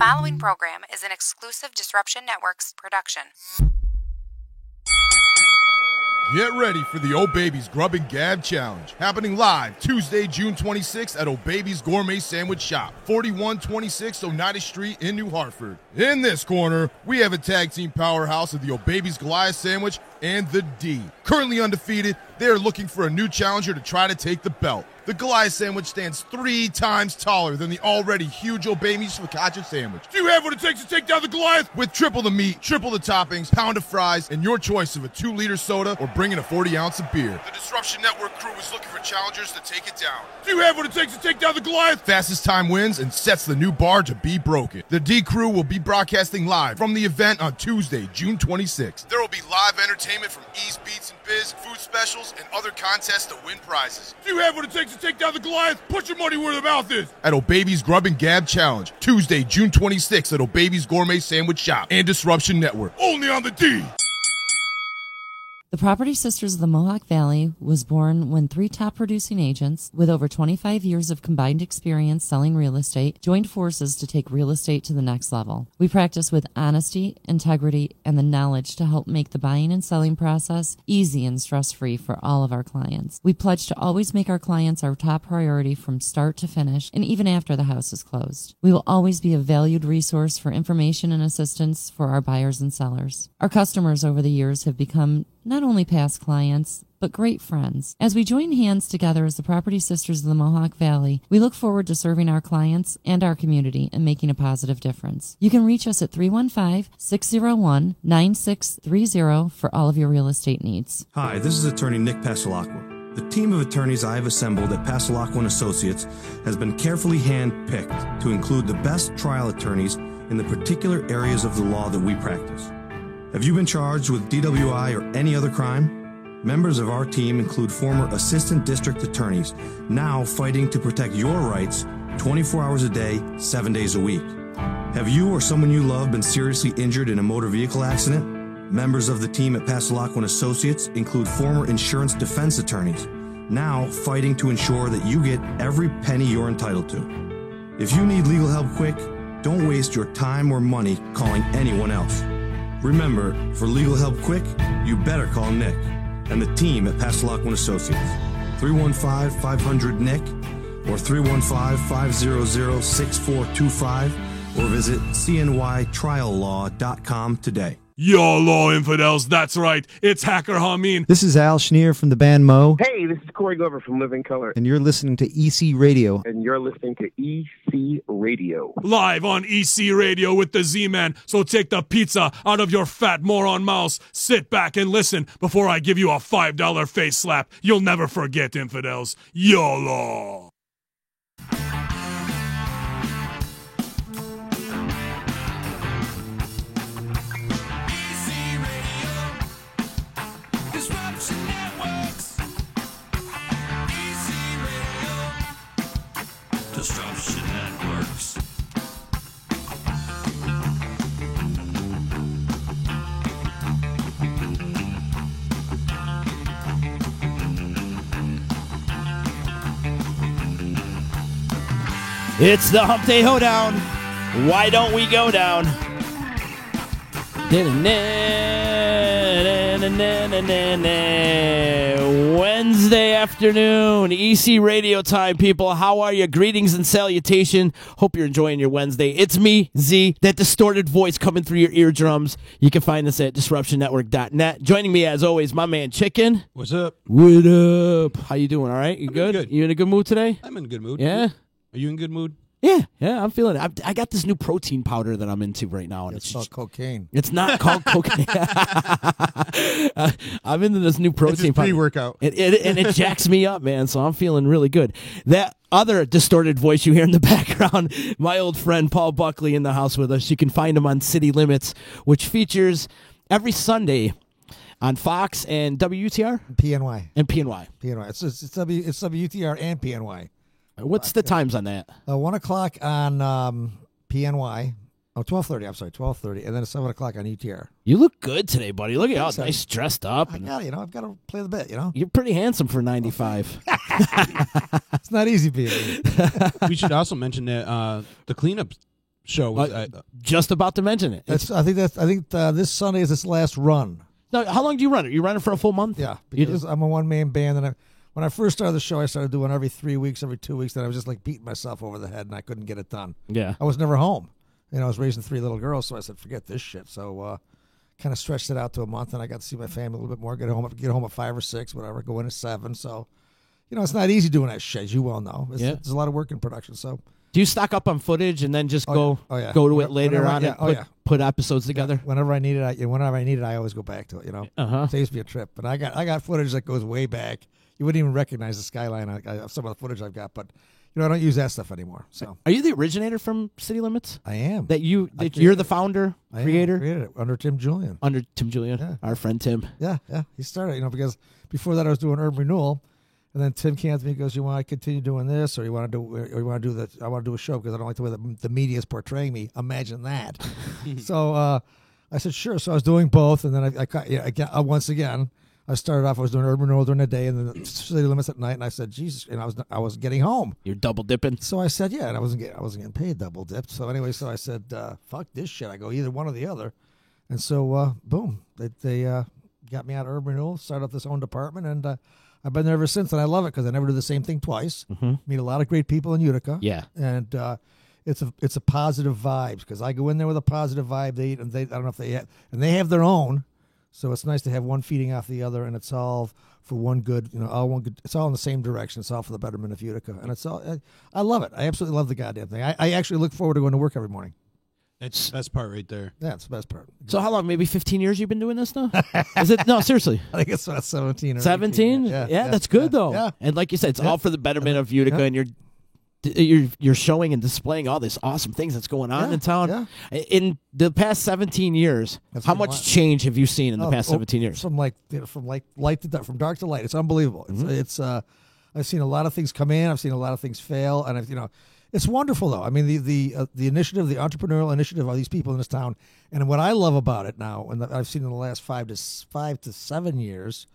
following program is an exclusive Disruption Networks production. Get ready for the Old Baby's Grub and Gab Challenge, happening live Tuesday, June 26th at Old Baby's Gourmet Sandwich Shop, 4126 Oneida Street in New Hartford. In this corner, we have a tag team powerhouse of the Old Baby's Goliath Sandwich and the D. Currently undefeated, they are looking for a new challenger to try to take the belt. The Goliath Sandwich stands 3 times taller than the already huge Old Baby's Focaccia Sandwich. Do you have what it takes to take down the Goliath? With triple the meat, triple the toppings, pound of fries, and your choice of a 2-liter soda or bring in a 40-ounce of beer. The Disruption Network crew is looking for challengers to take it down. Do you have what it takes to take down the Goliath? Fastest time wins and sets the new bar to be broken. The D crew will be broadcasting live from the event on Tuesday, June 26th. There will be live entertainment from Ease Beats and Biz, food specials, and other contests to win prizes. Do you have what it takes to take down the Goliath? Put your money where the mouth is. At Old Baby's Grub and Gab Challenge, Tuesday, June 26th at Old Baby's Gourmet Sandwich Shop and Disruption Network. Only on the D. The Property Sisters of the Mohawk Valley was born when 3 top producing agents with over 25 years of combined experience selling real estate joined forces to take real estate to the next level. We practice with honesty, integrity, and the knowledge to help make the buying and selling process easy and stress-free for all of our clients. We pledge to always make our clients our top priority from start to finish and even after the house is closed. We will always be a valued resource for information and assistance for our buyers and sellers. Our customers over the years have become not only past clients, but great friends. As we join hands together as the Property Sisters of the Mohawk Valley, we look forward to serving our clients and our community and making a positive difference. You can reach us at 315-601-9630 for all of your real estate needs. Hi, this is attorney Nick Pasalacqua. The team of attorneys I have assembled at Pasalacqua & Associates has been carefully hand-picked to include the best trial attorneys in the particular areas of the law that we practice. Have you been charged with DWI or any other crime? Members of our team include former assistant district attorneys, now fighting to protect your rights 24 hours a day, 7 days a week. Have you or someone you love been seriously injured in a motor vehicle accident? Members of the team at Pasalacqua & Associates include former insurance defense attorneys, now fighting to ensure that you get every penny you're entitled to. If you need legal help quick, don't waste your time or money calling anyone else. Remember, for legal help quick, you better call Nick and the team at Pasalacqua & Associates. 315-500-NICK or 315-500-6425 or visit cnytriallaw.com today. Yo, law infidels, that's right. It's Hacker Hameen. This is Al Schneer from the band Mo. Hey, this is Corey Glover from Living Color. And you're listening to EC Radio. And you're listening to EC Radio. Live on EC Radio with the Z-Man. So take the pizza out of your fat moron mouse. Sit back and listen before I give you a $5 face slap. You'll never forget, infidels. YOLO. Disruption Networks. It's the Hump Day Hoedown. Why don't we go down? Wednesday afternoon, EC Radio time, people. How are you? Greetings and salutation. Hope you're enjoying your Wednesday. It's me, Z, that distorted voice coming through your eardrums. You can find us at disruptionnetwork.net. Joining me, as always, my man Chicken. What's up? What up? How you doing? All right? You good? You in a good mood today? I'm in a good mood. Yeah? Are you in good mood? Yeah, I'm feeling it. I got this new protein powder that I'm into right now. And it's called cocaine. It's not called cocaine. I'm into this new protein powder. Pre-workout. And it jacks me up, man, so I'm feeling really good. That other distorted voice you hear in the background, my old friend Paul Buckley in the house with us. You can find him on City Limits, which features every Sunday on Fox and WUTR? PNY. And PNY. PNY. It's WUTR and PNY. What's the times on that? 1 o'clock on PNY. Oh, 12:30. I'm sorry, 12:30, and then 7 o'clock on UTR. You look good today, buddy. Look at you, all nice, dressed up. I got it. I've got to play the bit. You're pretty handsome for 95. It's not easy being. We should also mention that the cleanup show. Just about to mention it. I think this Sunday is its last run. Now, how long do you run it? You run it for a full month? Yeah, because I'm a one-man band, and when I first started the show, I started doing every 3 weeks, every 2 weeks. Then I was just like beating myself over the head, and I couldn't get it done. Yeah. I was never home. I was raising 3 little girls, so I said, forget this shit. So kind of stretched it out to a month, and I got to see my family a little bit more, get home at 5 or 6, whatever, go in at 7. So, it's not easy doing that shit, as you well know. There's a lot of work in production, so. Do you stock up on footage and then just go to it later on and put episodes together? Whenever I need it, I always go back to it. Saves me a trip. But I got footage that goes way back. You wouldn't even recognize the skyline of some of the footage I've got, but I don't use that stuff anymore. So, are you the originator from City Limits? I am. You're the founder, creator? I created it under Tim Julian. Under Tim Julian, our friend Tim. Yeah. He started, because before that I was doing Urban Renewal. And then Tim came to me and goes, "You want to continue doing this, or you want to do I want to do a show because I don't like the way the media is portraying me. Imagine that." So I said, "Sure." So I was doing both, and then once again, I started off. I was doing Urban Renewal during the day, and then City Limits at night. And I said, "Jesus!" And I was getting home. You're double dipping. So I said, "Yeah," and I wasn't getting paid double dipped. So anyway, I said, "Fuck this shit." I go either one or the other, and so boom, they got me out of Urban Renewal, started up this own department, and. I've been there ever since, and I love it because I never do the same thing twice. Mm-hmm. Meet a lot of great people in Utica. Yeah, and it's a positive vibes because I go in there with a positive vibe. They I don't know if they have their own, so it's nice to have one feeding off the other, and it's all for one good. All one good. It's all in the same direction. It's all for the betterment of Utica, and it's all. I love it. I absolutely love the goddamn thing. I actually look forward to going to work every morning. That's the best part right there. Yeah, it's the best part. So how long? Maybe 15 years you've been doing this now? Is it? No, seriously. I think it's about 17 or 17. Yeah, that's good though. Yeah. And like you said, it's all for the betterment of Utica, and you're showing and displaying all this awesome things that's going on in town. Yeah. In the past 17 years, how much change have you seen in the past 17 years? From light to dark, from dark to light. It's unbelievable. Mm-hmm. It's I've seen a lot of things come in. I've seen a lot of things fail, and it's wonderful, though. I mean, the initiative, the entrepreneurial initiative of these people in this town, and what I love about it now, and I've seen in the last 5 to 7 years,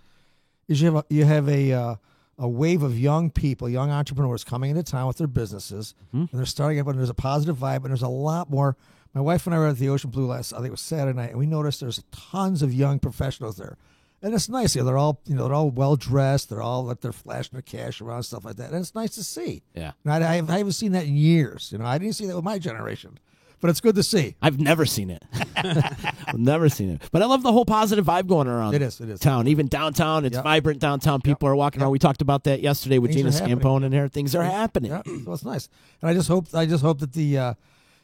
is you have a wave of young people, young entrepreneurs coming into town with their businesses, and they're starting up, and there's a positive vibe, and there's a lot more. My wife and I were at the Ocean Blue I think it was Saturday night, and we noticed there's tons of young professionals there. And it's nice. They're all well dressed. They're flashing their cash around, stuff like that. And it's nice to see. Yeah. And I haven't seen that in years. I didn't see that with my generation, but it's good to see. I've never seen it. I've never seen it. But I love the whole positive vibe going around. It is. Town, even downtown. It's vibrant downtown. People are walking around. We talked about that yesterday with Gina Scampone in here. Things are happening. Yeah. So it's nice. And I just hope that the.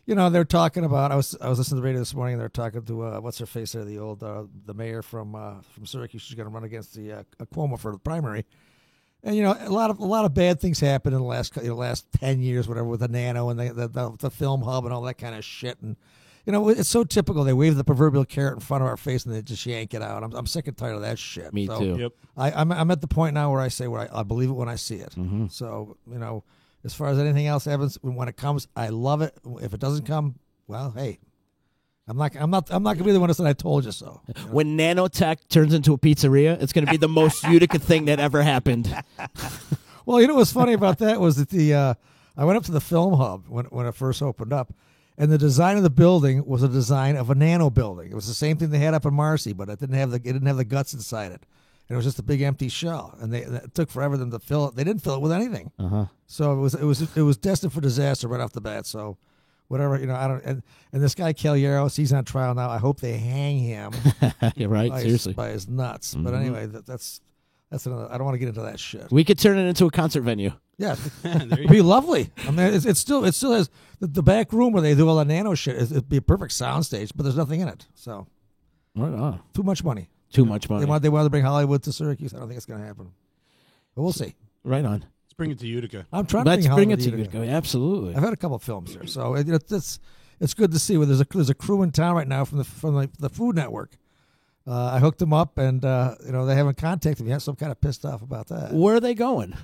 They're talking about. I was listening to the radio this morning, and they're talking to what's her face there, the old the mayor from Syracuse. She's going to run against the Cuomo for the primary, and a lot of bad things happened in the last 10 years, whatever, with the Nano and the film hub and all that kind of shit. And it's so typical. They wave the proverbial carrot in front of our face and they just yank it out. I'm sick and tired of that shit. Me too. Yep. I'm at the point now where I say I believe it when I see it. Mm-hmm. So as far as anything else happens, when it comes, I love it. If it doesn't come, well, hey, I'm not gonna be the one that said I told you so. When nanotech turns into a pizzeria, it's gonna be the most Utica thing that ever happened. Well, what's funny about that was that I went up to the film hub when it first opened up, and the design of the building was a design of a nano building. It was the same thing they had up in Marcy, but it didn't have the guts inside it. It was just a big empty shell, and it took forever them to fill it. They didn't fill it with anything, so it was destined for disaster right off the bat. So, whatever I don't. And this guy Calieros, he's on trial now. I hope they hang him. Yeah, right. Seriously, by his nuts. But anyway, that's another. I don't want to get into that shit. We could turn it into a concert venue. Yeah, it'd be lovely. I mean, it still has the back room where they do all the nano shit. It'd be a perfect sound stage, but there's nothing in it. So, right on. Too much money. Too much money. They want to bring Hollywood to Syracuse. I don't think it's going to happen. But we'll see. Right on. Let's bring it to Utica. I'm trying to bring it to Utica. Absolutely. I've had a couple of films here, so it's good to see. Where there's a crew in town right now from the Food Network. I hooked them up, and they haven't contacted me yet, so I'm kind of pissed off about that. Where are they going?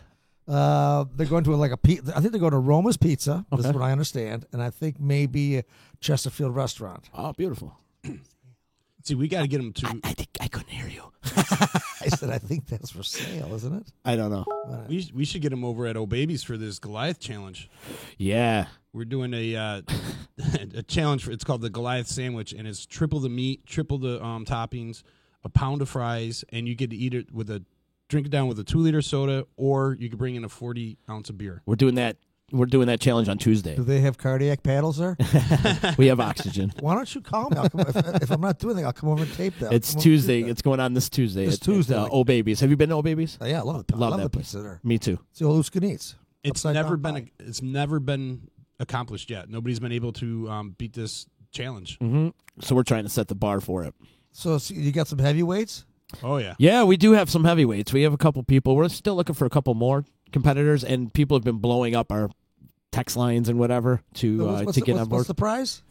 They're going to I think they're going to Roma's Pizza. Okay. That's what I understand, and I think maybe a Chesterfield restaurant. Oh, beautiful. See, we got to get them to. I couldn't hear you. I said, I think that's for sale, isn't it? I don't know. We should get them over at O'Babies for this Goliath challenge. Yeah. We're doing a a challenge. It's called the Goliath sandwich, and it's triple the meat, triple the toppings, a pound of fries, and you get to eat it drink it down with a 2-liter soda, or you can bring in a 40-ounce of beer. We're doing that challenge on Tuesday. Do they have cardiac paddles there? We have oxygen. Why don't you call me? If I'm not doing anything, I'll come over and tape that. It's Tuesday. It's going on this Tuesday. This Tuesday. Old Babies. Have you been to Old Babies? Yeah, I love it. Love I love that the place. pizza there. Me too. It's the old Uskanits. It's never been accomplished yet. Nobody's been able to beat this challenge. Mm-hmm. So we're trying to set the bar for it. So you got some heavyweights? Oh, yeah. Yeah, we do have some heavyweights. We have a couple people. We're still looking for a couple more competitors, and people have been blowing up our text lines and whatever to get on board. What's the prize?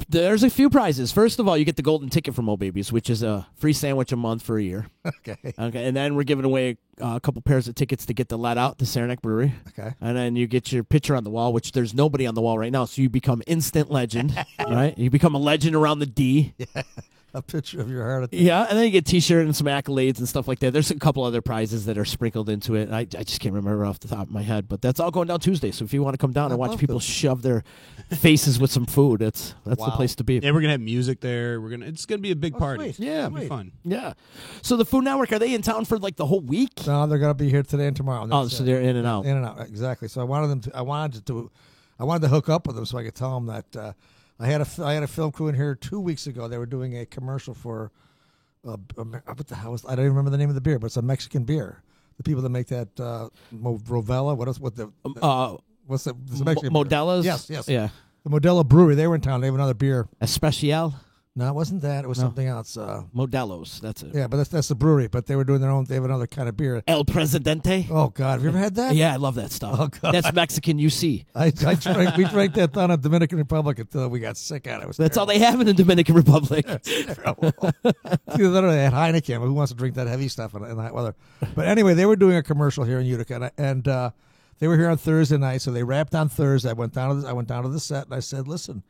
There's a few prizes. First of all, you get the golden ticket from Old Babies, which is a free sandwich a month for a year. Okay. And then we're giving away a couple pairs of tickets to get the Let Out, the Saranac Brewery. Okay. And then you get your picture on the wall, which there's nobody on the wall right now, so you become instant legend, right? You become a legend around the D. Yeah. A picture of your heart attack. Yeah, and then you get a T-shirt and some accolades and stuff like that. There's a couple other prizes that are sprinkled into it. I just can't remember off the top of my head, but that's all going down Tuesday. So if you want to come down and watch people shove their faces with some food, that's the place to be. Yeah, we're gonna have music there. It's gonna be a big party. Sweet. Yeah, it'll be fun. Yeah. So the Food Network, are they in town for like the whole week? No, they're gonna be here today and tomorrow. So they're in and out. In and out, exactly. So I wanted to hook up with them so I could tell them that. I had a film crew in here 2 weeks ago. They were doing a commercial for what the hell was, I don't even remember the name of the beer, but it's a Mexican beer. The people that make that Rovella, what's the Mexican Modelo's? Yes. Yeah. The Modelo Brewery. They were in town. They have another beer. Especial? No, it wasn't that. It was something else. Modelo's. That's it. Yeah, but that's the brewery. But they were doing their own. They have another kind of beer. El Presidente. Oh God, have you ever had that? Yeah, I love that stuff. Oh God, that's Mexican UC. We drank that down in Dominican Republic until we got sick at it. That's all they have in the Dominican Republic. Either that or they had Heineken. Who wants to drink that heavy stuff in that weather? But anyway, they were doing a commercial here in Utica, and they were here on Thursday night. So they wrapped on Thursday. I went down to the set, and I said, "Listen,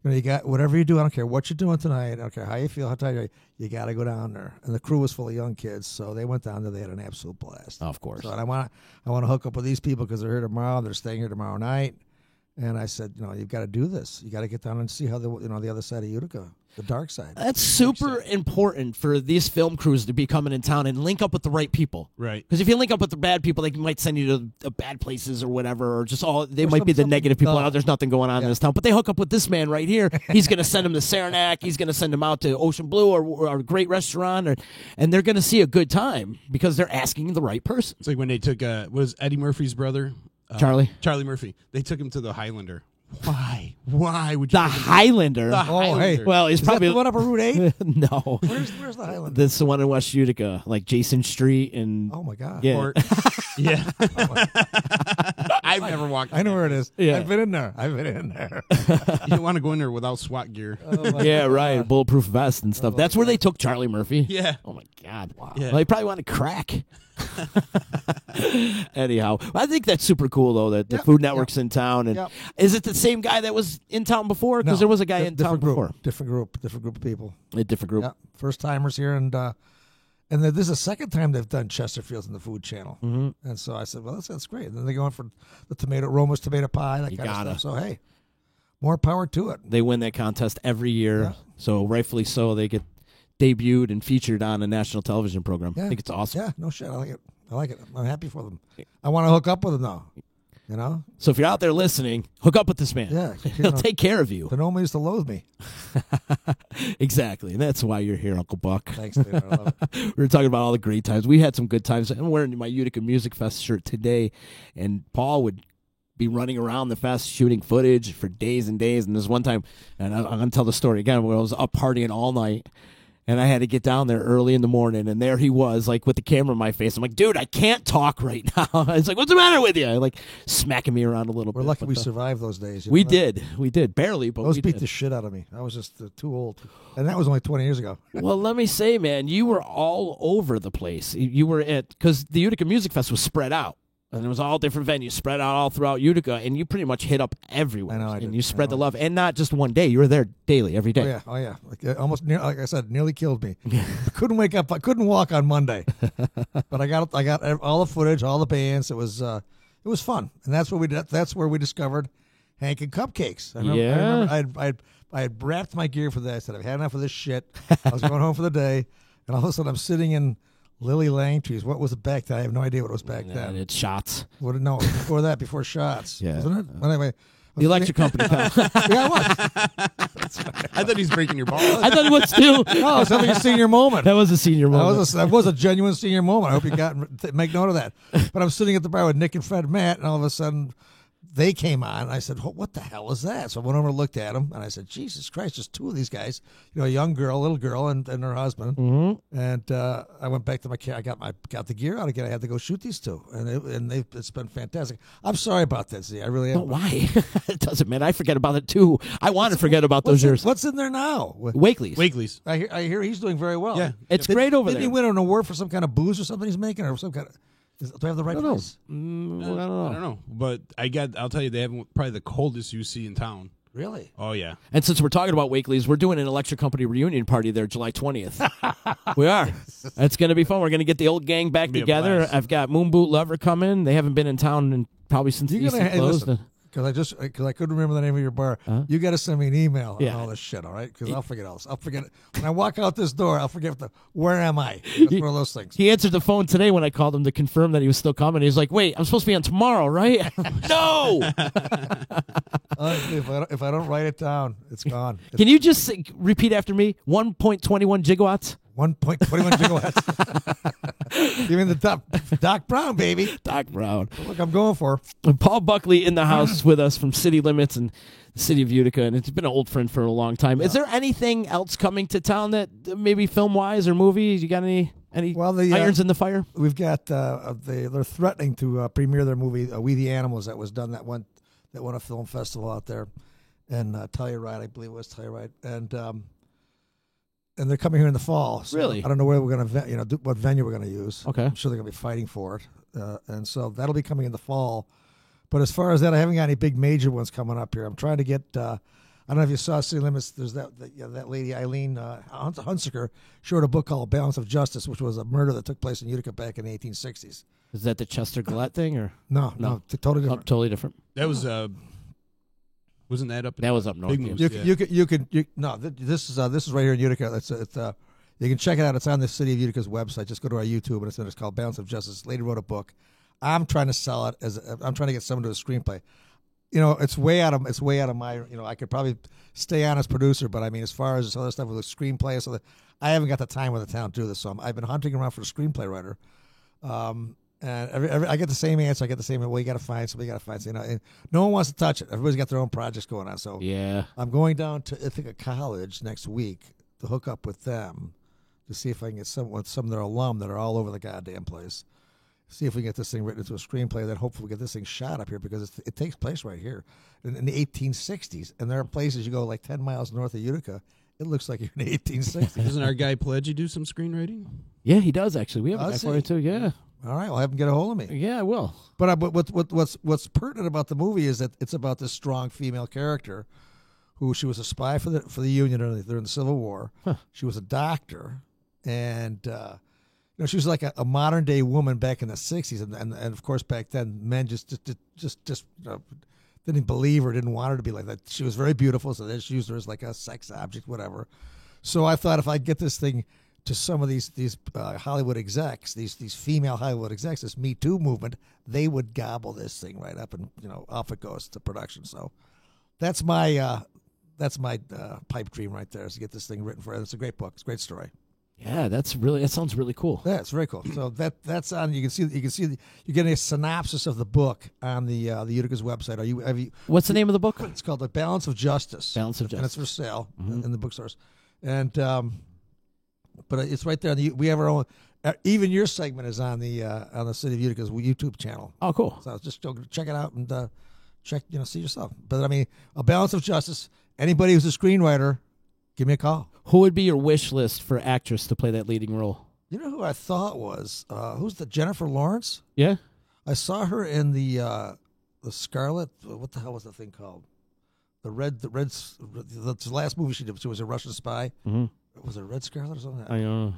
you got whatever you do. I don't care what you're doing tonight. I don't care how you feel, how tired you are. You got to go down there." And the crew was full of young kids, so they went down there. They had an absolute blast. Of course. So I want to hook up with these people because they're here tomorrow. They're staying here tomorrow night. And I said, you've got to do this. You got to get down and see how the other side of Utica, the dark side. That's super important for these film crews to be coming in town and link up with the right people. Right. Because if you link up with the bad people, they might send you to bad places or whatever, or just they might be the negative people. Oh, there's nothing going on in this town. But they hook up with this man right here. He's going to send him to Saranac. He's going to send him out to Ocean Blue or a great restaurant, and they're going to see a good time because they're asking the right person. It's like when they took was Eddie Murphy's brother? Charlie Murphy. They took him to the Highlander. Why would you? The Highlander. The Highlander. Hey. Well, he's probably that the one up on Route 8? No. Where's the Highlander? That's the one in West Utica, like Jason Street and. Oh my God. Yeah. Yeah. I've never walked. I know where it is. Yeah. I've been in there. You don't want to go in there without SWAT gear. Yeah, right. Bulletproof vest and stuff. That's where they took Charlie Murphy. Yeah. Oh my God. Wow. Yeah. Well, he probably wanted crack. Anyhow, I think that's super cool though that the Food Network's in town. And is it the same guy that was in town before? Because there was a guy in town before. Different group of people. A different group. Yeah. First timers here, and this is the second time they've done Chesterfields in the Food Channel. Mm-hmm. And so I said, well, that's great. And then they're going for the Roma's tomato pie, that kind of stuff. So hey, more power to it. They win that contest every year, so rightfully so. They get debuted and featured on a national television program. I think it's awesome. Yeah, no shit. I like it. I'm happy for them. I want to hook up with them though. So if you're out there listening, hook up with this man. Yeah, he'll take care of you. Sonoma used to loathe me. Exactly, and that's why you're here, Uncle Buck. Thanks, David. I love it. We were talking about all the great times. We had some good times. I'm wearing my Utica Music Fest shirt today, and Paul would be running around the fest shooting footage for days and days. And there's one time, and I'm going to tell the story again, where I was up partying all night. And I had to get down there early in the morning, and there he was, like, with the camera in my face. I'm like, dude, I can't talk right now. It's like, what's the matter with you? Like, smacking me around a little bit. We're lucky we survived those days. We did. Barely, but those we beat did. the shit out of me. I was just too old. And that was only 20 years ago. Well, let me say, man, you were all over the place. You were because the Utica Music Fest was spread out. And it was all different venues spread out all throughout Utica, and you pretty much hit up everywhere. I know, and you spread the love, and not just one day. You were there daily, every day. Oh yeah. Like I said, nearly killed me. I couldn't wake up. I couldn't walk on Monday, but I got all the footage, all the bands. It was fun, and that's where we discovered Hank and Cupcakes. I Yeah. remember I had wrapped my gear for that. I said, I've had enough of this shit. I was going home for the day, and all of a sudden I'm sitting in Lily Langtree's. What was it back then? I have no idea what it was back then. It's Shots. What? No, before that, before Shots. Yeah. Wasn't it? Well, anyway. The electric company. Yeah, it was. I thought he's breaking your balls. I thought it was too. No, it's having a senior moment. That was a senior moment. That was a genuine senior moment. I hope you make note of that. But I'm sitting at the bar with Nick and Fred Matt, and all of a sudden they came on. And I said, what the hell is that? So I went over and looked at them, and I said, Jesus Christ, just two of these guys. You know, a young girl, little girl, and her husband. Mm-hmm. And I went back to my car. I got the gear out again. I had to go shoot these two, and it's been fantastic. I'm sorry about that, Z. I really am. But why? It doesn't matter. I forget about it too. I want to forget about those years. What's in there now? Wakely's. I hear he's doing very well. Yeah, it's great over there. Didn't he win an award for some kind of booze or something he's making, or some kind of? Do I have the right place? I don't know. I don't know, but I'll tell you, they have probably the coldest UC in town. Really? Oh yeah. And since we're talking about Wakely's, we're doing an electric company reunion party there, July 20th. We are. It's going to be fun. We're going to get the old gang back together. I've got Moon Boot Lover coming. They haven't been in town probably since EC closed. Because I couldn't remember the name of your bar. You got to send me an email on all this shit, all right? Because I'll forget all this. I'll forget it when I walk out this door. I'll forget where am I? It's one of those things. He answered the phone today when I called him to confirm that he was still coming. He was like, "Wait, I'm supposed to be on tomorrow, right?" No. If I don't write it down, it's gone. Can you just repeat after me? 1.21 gigawatts. 1.21 gigawatts. You mean the Doc Brown, baby? Doc Brown. Look, I'm going for. Paul Buckley in the house with us from City Limits and the city of Utica, and it's been an old friend for a long time. Yeah. Is there anything else coming to town that maybe film-wise or movies? You got any irons in the fire? We've got they're threatening to premiere their movie We the Animals that was done that won a film festival out there in Telluride, I believe it was Telluride, and they're coming here in the fall. So really? I don't know where we're going to, what venue we're going to use. Okay. I'm sure they're going to be fighting for it, and so that'll be coming in the fall. But as far as that, I haven't got any big major ones coming up here. I'm trying to get. I don't know if you saw City Limits. There's that lady Eileen Hunsaker. She wrote a book called Balance of Justice, which was a murder that took place in Utica back in the 1860s. Is that the Chester Gillette thing, or no? Totally different. Oh, totally different. That was wasn't that up? That was up north. This is right here in Utica. You can check it out. It's on the City of Utica's website. Just go to our YouTube, and it's called Balance of Justice. This lady wrote a book. I'm trying to sell it I'm trying to get someone to do a screenplay. You know, it's way out of my. You know, I could probably stay on as producer, but I mean, as far as this other stuff with the screenplay, I haven't got the time with the town to do this. So I've been hunting around for a screenplay writer. And I get the same answer. I get the same. Well, you got to find somebody. You got to find somebody. And no one wants to touch it. Everybody's got their own projects going on. So yeah, I'm going down to Ithaca College next week to hook up with them to see if I can get some of their alum that are all over the goddamn place. See if we can get this thing written into a screenplay. Then hopefully we get this thing shot up here because it takes place right here in the 1860s. And there are places you go like 10 miles north of Utica. It looks like you're in the 1860s. Doesn't our guy Pledgy do some screenwriting? Yeah, he does actually. We have a guy for it too. Yeah. All right, well, have him get a hold of me. Yeah, I will. But what's pertinent about the movie is that it's about this strong female character, who she was a spy for the Union during the Civil War. Huh. She was a doctor, and she was like a modern day woman back in the '60s, and of course back then men just didn't believe her, didn't want her to be like that. She was very beautiful, so they just used her as like a sex object, whatever. So I thought if I get this thing to some of these Hollywood execs, these female Hollywood execs, this Me Too movement, they would gobble this thing right up, and off it goes to production. So that's my pipe dream right there, is to get this thing written for it. It's a great book. It's a great story. Yeah, that sounds really cool. Yeah, it's very cool. So that's on. You can see you're getting a synopsis of the book on the Utica's website. What's the name of the book? It's called The Balance of Justice. Balance of Justice, and it's for sale in the bookstores. And but it's right there. We have our own. Even your segment is on the City of Utica's YouTube channel. Oh, cool. So just go check it out and see yourself. But I mean, A Balance of Justice. Anybody who's a screenwriter, give me a call. Who would be your wish list for actress to play that leading role? You know who I thought was who's the Jennifer Lawrence? Yeah, I saw her in the Scarlet. What the hell was the thing called? The last movie she did. She was a Russian spy. Mm-hmm. Was it Red Scarlet or something? I know.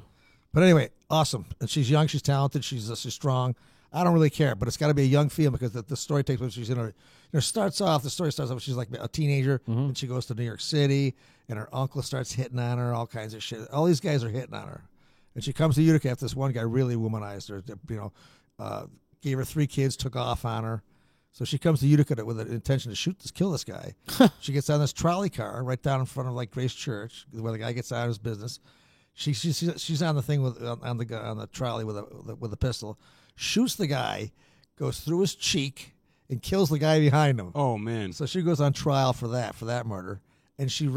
But anyway, awesome. And she's young. She's talented. She's strong. I don't really care, but it's got to be a young female because the story takes place. She's in her. The story starts off. She's like a teenager, and she goes to New York City, and her uncle starts hitting on her, all kinds of shit. All these guys are hitting on her, and she comes to Utica after this one guy really womanized her. Gave her 3 kids, took off on her. So she comes to Utica with an intention to kill this guy. She gets on this trolley car right down in front of like Grace Church, where the guy gets out of his business. She's on the thing on the trolley with a pistol. Shoots the guy, goes through his cheek, and kills the guy behind him. Oh man! So she goes on trial for that murder, and she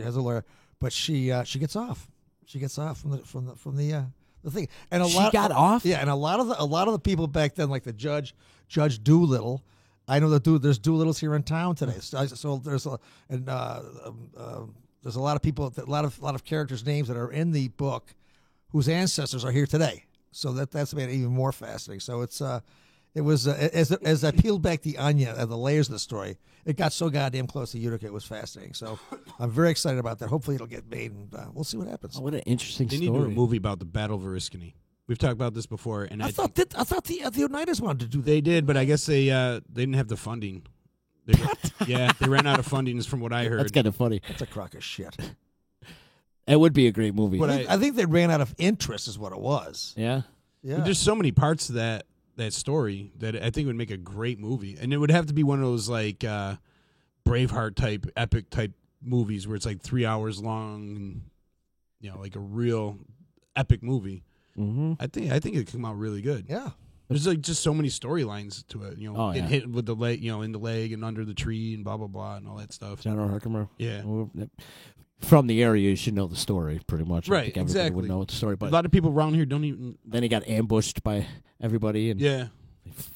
has a lawyer, but she gets off. She gets off from the thing. And She got off? Yeah, and a lot of the people back then, like the Judge Doolittle. I know there's Doolittles here in town today. So there's a lot of people, a lot of characters' names that are in the book whose ancestors are here today. So that's made it even more fascinating. So it was as I peeled back the onion and the layers of the story, it got so goddamn close to Utica. It was fascinating. So I'm very excited about that. Hopefully it'll get made, and we'll see what happens. Oh, what an interesting They story. need to do a movie about the Battle of Oriskany. We've talked about this before, and I thought the Oneidas wanted to do that. They did, but I guess they didn't have the funding. Yeah, they ran out of funding, is from what I heard. That's kind of funny. That's a crock of shit. It would be a great movie. But I think they ran out of interest, is what it was. Yeah. Yeah. But there's so many parts to that story that I think would make a great movie, and it would have to be one of those like Braveheart type, epic type movies where it's like 3 hours long, and like a real epic movie. Mm-hmm. I think it could come out really good. Yeah. There's like just so many storylines to it. Getting yeah. hit with the leg, in the leg and under the tree and blah blah blah and all that stuff. General Herkimer. Yeah. From the area, you should know the story pretty much. I Right, think everybody exactly. would know the story. But a lot of people around here don't even. then he got ambushed by everybody and Yeah.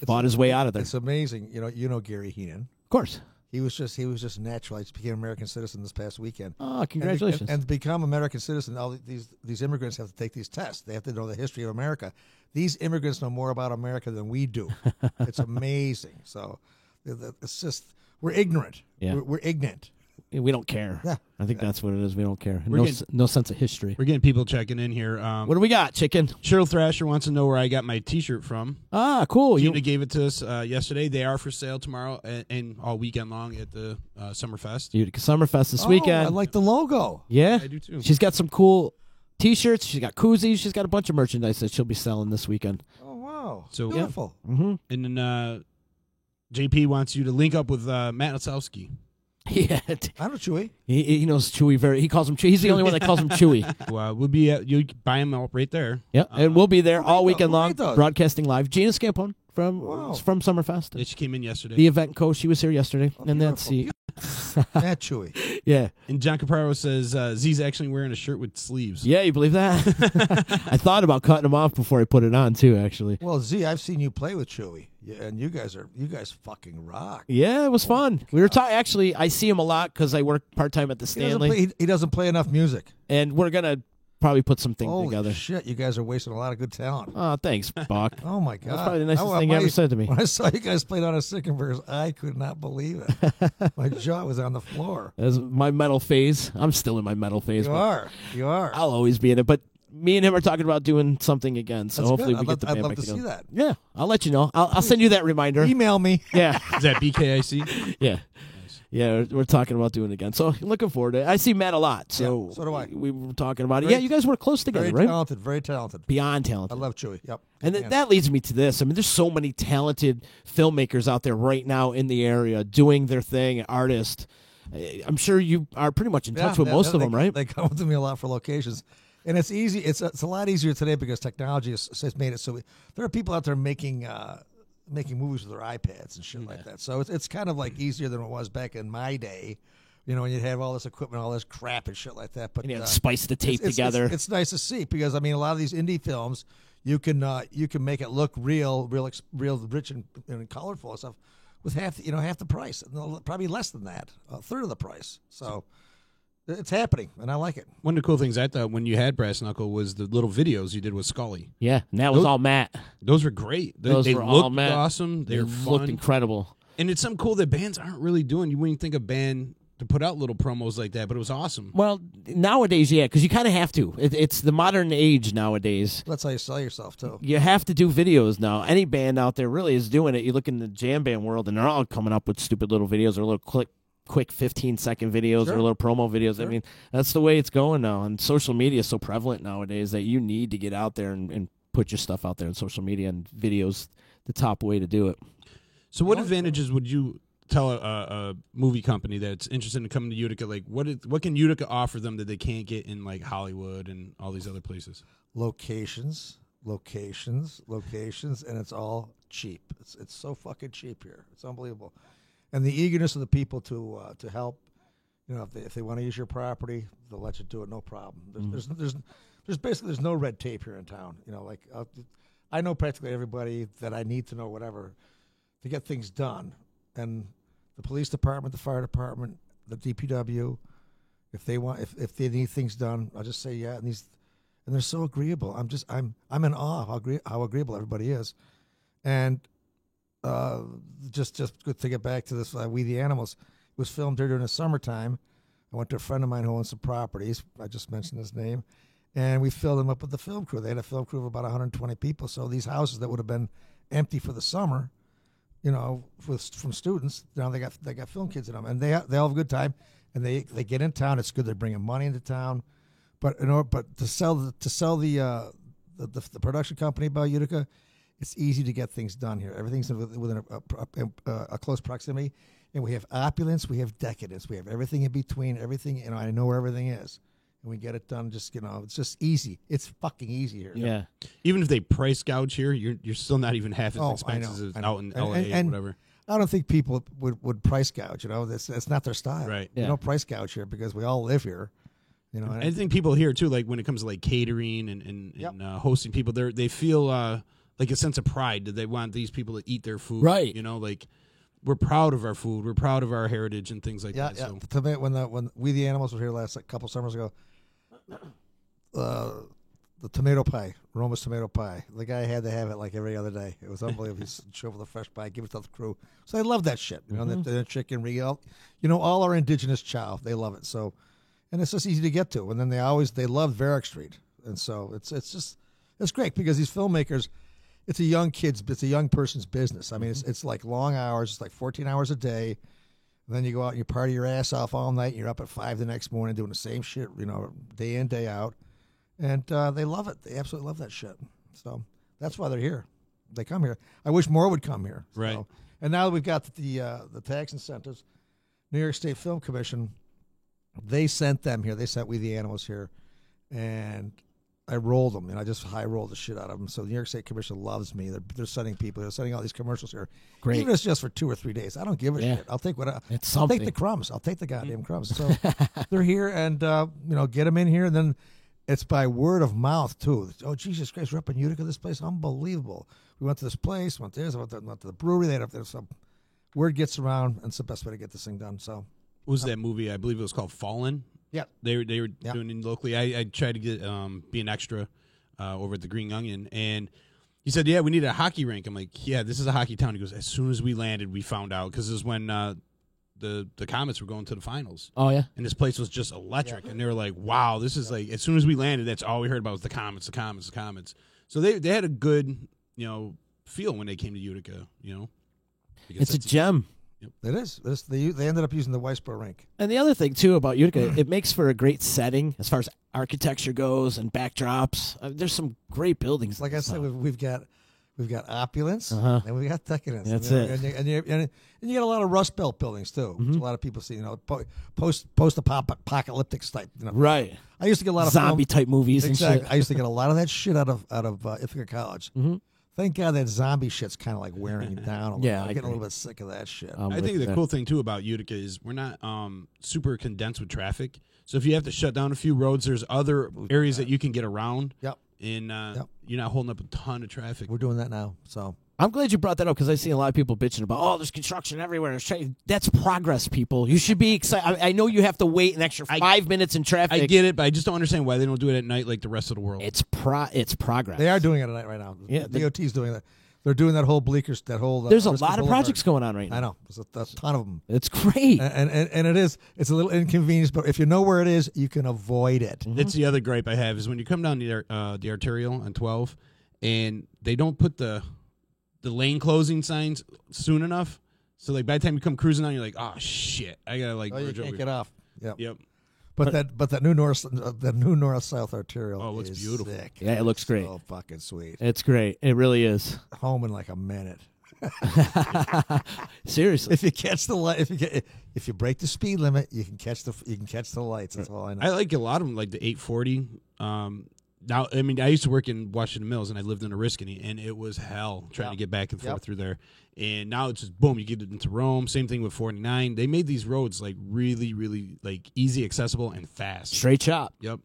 fought his way out of there. It's amazing. You know Gary Heenan. Of course. He was just natural. He became an American citizen this past weekend. Oh, congratulations. And to become American citizen, all these immigrants have to take these tests. They have to know the history of America. These immigrants know more about America than we do. It's amazing. So it's just, we're ignorant. Yeah. We're ignorant. We don't care. Yeah. I think that's what it is. We don't care. We're No, getting- no sense of history. We're getting people checking in here. What do we got, chicken? Cheryl Thrasher wants to know where I got my T-shirt from. Ah, cool. Gina gave it to us yesterday. They are for sale tomorrow and all weekend long at the Summerfest. Utica Summerfest this weekend. I like the logo. Yeah. I do too. She's got some cool T-shirts. She's got koozies. She's got a bunch of merchandise that she'll be selling this weekend. Oh, wow. So Beautiful. Mm-hmm. And then JP wants you to link up with Matt Lasowski. Yeah. I know Chewy. He knows Chewy he calls him Chewy. He's the only one that calls him Chewy. We'll be you buy him out right there. Yeah, and we'll be there all weekend long, those? broadcasting live. Gina Scampone from Summerfest. Yeah, she came in yesterday. The event co, she was here yesterday. And that's Matt Chewy. Yeah. And John Capraro says Z's actually wearing a shirt with sleeves. Yeah, you believe that? I thought about cutting him off before I put it on too, actually. Well, Z, I've seen you play with Chewy, and you guys fucking rock. Yeah, it was fun. We were talking. Actually, I see him a lot because I work part time at the Stanley. He doesn't play enough music. And we're gonna probably put something Holy together. shit, you guys are wasting a lot of good talent. Oh, thanks, Buck. Oh my god, That's probably the nicest thing you ever said to me. When I saw you guys played on a Sickenburgers, I could not believe it. My jaw was on the floor. That's my metal phase. I'm still in my metal phase. You but are. I'll always be in it. But me and him are talking about doing something again. So That's hopefully good. we get the band I'd love back to together. see that. Yeah, I'll let you know. I'll send you that reminder. Email me. Yeah. Is that BKIC? Yeah. Yeah, we're talking about doing it again. So looking forward to it. I see Matt a lot. So, Yeah, so do I. We were talking about it. Very- Yeah, you guys work close together, Very right? talented. Very talented. Beyond I talented. love Chewy. Yep. And Yeah. that leads me to this. I mean, there's so many talented filmmakers out there right now in the area doing their thing, artists. I'm sure you are pretty much in touch with most of them, right? They come to me a lot for locations. And it's easy. It's a lot easier today because technology has made it so there are people out there making movies with their iPads and shit like that. So it's kind of like easier than it was back in my day, when you'd have all this equipment, all this crap and shit like that. But And you had to spice the tape it's together. It's nice to see because I mean a lot of these indie films you can make it look real rich and colorful and stuff with half the price, probably less than that, a third of the price. So. It's happening, and I like it. One of the cool things I thought when you had Brass Knuckle was the little videos you did with Scully. Yeah, and that was all Matt. Those were great. They were looked all Matt. awesome. They were looked fun. incredible. And it's something cool that bands aren't really doing. You wouldn't think a band to put out little promos like that, but it was awesome. Well, nowadays, yeah, because you kind of have to. It's the modern age nowadays. That's how you sell yourself, too. You have to do videos now. Any band out there really is doing it. You look in the jam band world, and they're all coming up with stupid little videos or little quick 15-second videos or little promo videos. Sure. I mean, that's the way it's going now. And social media is so prevalent nowadays that you need to get out there and put your stuff out there on social media, and videos the top way to do it. So what advantages would you tell a movie company that's interested in coming to Utica? Like, what can Utica offer them that they can't get in like Hollywood and all these other places? Locations, and it's all cheap. It's so fucking cheap here. It's unbelievable, and the eagerness of the people to help. You know, if they want to use your property, they'll let you do it, no problem. There's basically no red tape here in town. You know, like I know practically everybody that I need to know, whatever, to get things done, and the police department, the fire department, the DPW, if they need things done, I'll just say yeah, and they're so agreeable. I'm in awe how agreeable everybody is, and just good to get back to this. We the Animals. It was filmed here during the summertime. I went to a friend of mine who owns some properties. I just mentioned his name, and we filled them up with the film crew. They had a film crew of about 120 people. So these houses that would have been empty for the summer, you know, from students, now they got film kids in them, and they all have a good time, and they get in town. It's good. They're bringing money into town, but to sell the production company about Utica, it's easy to get things done here. Everything's within a close proximity, and we have opulence, we have decadence, we have everything in between. Everything, you know, I know where everything is. And we get it done. Just, you know, it's just easy. It's fucking easy here. Yeah. Even if they price gouge here, you're still not even half as expensive as out in LA or whatever. I don't think people would price gouge. You know, that's not their style. Right. You don't price gouge here because we all live here. You know, I think people here too, like when it comes to like catering and hosting people, they feel like a sense of pride that they want these people to eat their food. Right. You know, like we're proud of our food, we're proud of our heritage and things like that. Yeah. So. To me, when We the Animals were here last couple summers ago, the tomato pie, Roma's tomato pie. The guy had to have it like every other day. It was unbelievable. He'd show up with a fresh pie, give it to the crew. So they love that shit. You know, the chicken, real. You know, all our indigenous chow, they love it. So, and it's just easy to get to. And then they love Varick Street, and so it's great because these filmmakers, it's a young person's business. I mean, it's like long hours. It's like 14 hours a day. And then you go out and you party your ass off all night. And you're up at 5 the next morning doing the same shit, you know, day in, day out. And they love it. They absolutely love that shit. So that's why they're here. They come here. I wish more would come here. Right. So, and now that we've got the tax incentives, New York State Film Commission, they sent them here. They sent We the Animals here. And I rolled them, and I just high rolled the shit out of them. So the New York State Commission loves me. They're sending people. They're sending all these commercials here. Great. Even if it's just for 2 or 3 days. I don't give a shit. I'll take I'll take the crumbs. I'll take the goddamn crumbs. So they're here, and get them in here, and then it's by word of mouth too. Oh, Jesus Christ, we're up in Utica. This place, unbelievable. We went to this place, went to the brewery. They had some word gets around, and it's the best way to get this thing done. So, what was that movie? I believe it was called Fallen. Yeah, they were doing it locally. I tried to get be an extra over at the Green Onion, and he said, "Yeah, we need a hockey rink." I'm like, "Yeah, this is a hockey town." He goes, "As soon as we landed, we found out because this is when the Comets were going to the finals." Oh yeah, and this place was just electric, and they were like, "Wow, this is like." As soon as we landed, that's all we heard about was the Comets, the Comets, the Comets. So they had a good feel when they came to Utica. It's a gem. Yep. It is. They ended up using the Weisboro rink. And the other thing too about Utica, it makes for a great setting as far as architecture goes and backdrops. There's some great buildings. Like I said, we've got opulence and we've got decadence. That's it. And you get a lot of Rust Belt buildings too. Which a lot of people see. Post-apocalyptic type. Right. I used to get a lot of zombie type movies. Exactly. And shit. I used to get a lot of that shit out of Ithaca College. Mm-hmm. Thank God that zombie shit's kind of like wearing down a little. Yeah, I'm getting a little bit sick of that shit. I think the cool thing too about Utica is we're not super condensed with traffic. So if you have to shut down a few roads, there's other areas that you can get around. Yep. And you're not holding up a ton of traffic. We're doing that now. So I'm glad you brought that up because I see a lot of people bitching about, there's construction everywhere. That's progress, people. You should be excited. I know you have to wait an extra 5 minutes in traffic. I get it, but I just don't understand why they don't do it at night like the rest of the world. It's progress. They are doing it at night right now. Yeah, the DOT's doing that. They're doing that whole Bleeckers, that whole. There's a Risky lot of Boulevard. projects going on right now. I know. There's a ton of them. It's great. And it is. It's a little inconvenience, but if you know where it is, you can avoid it. That's the other gripe I have is when you come down the arterial on 12, and they don't put the lane closing signs soon enough. So like by the time you come cruising on, you're like, oh shit, I gotta like. You merge can't over get here. off. Yep. Yep. But that new north south arterial. Oh, it's is beautiful. Sick. Yeah, it looks great. So fucking sweet. It's great. It really is. Home in like a minute. Seriously, if you catch the light, if you break the speed limit, you can catch the lights. That's all I know. I like a lot of them, like the 840. Now, I mean, I used to work in Washington Mills, and I lived in Oriskany, and it was hell trying to get back and forth through there. And now it's just boom, you get into Rome. Same thing with 49. They made these roads like really, really like easy, accessible, and fast. Straight shot. Yep,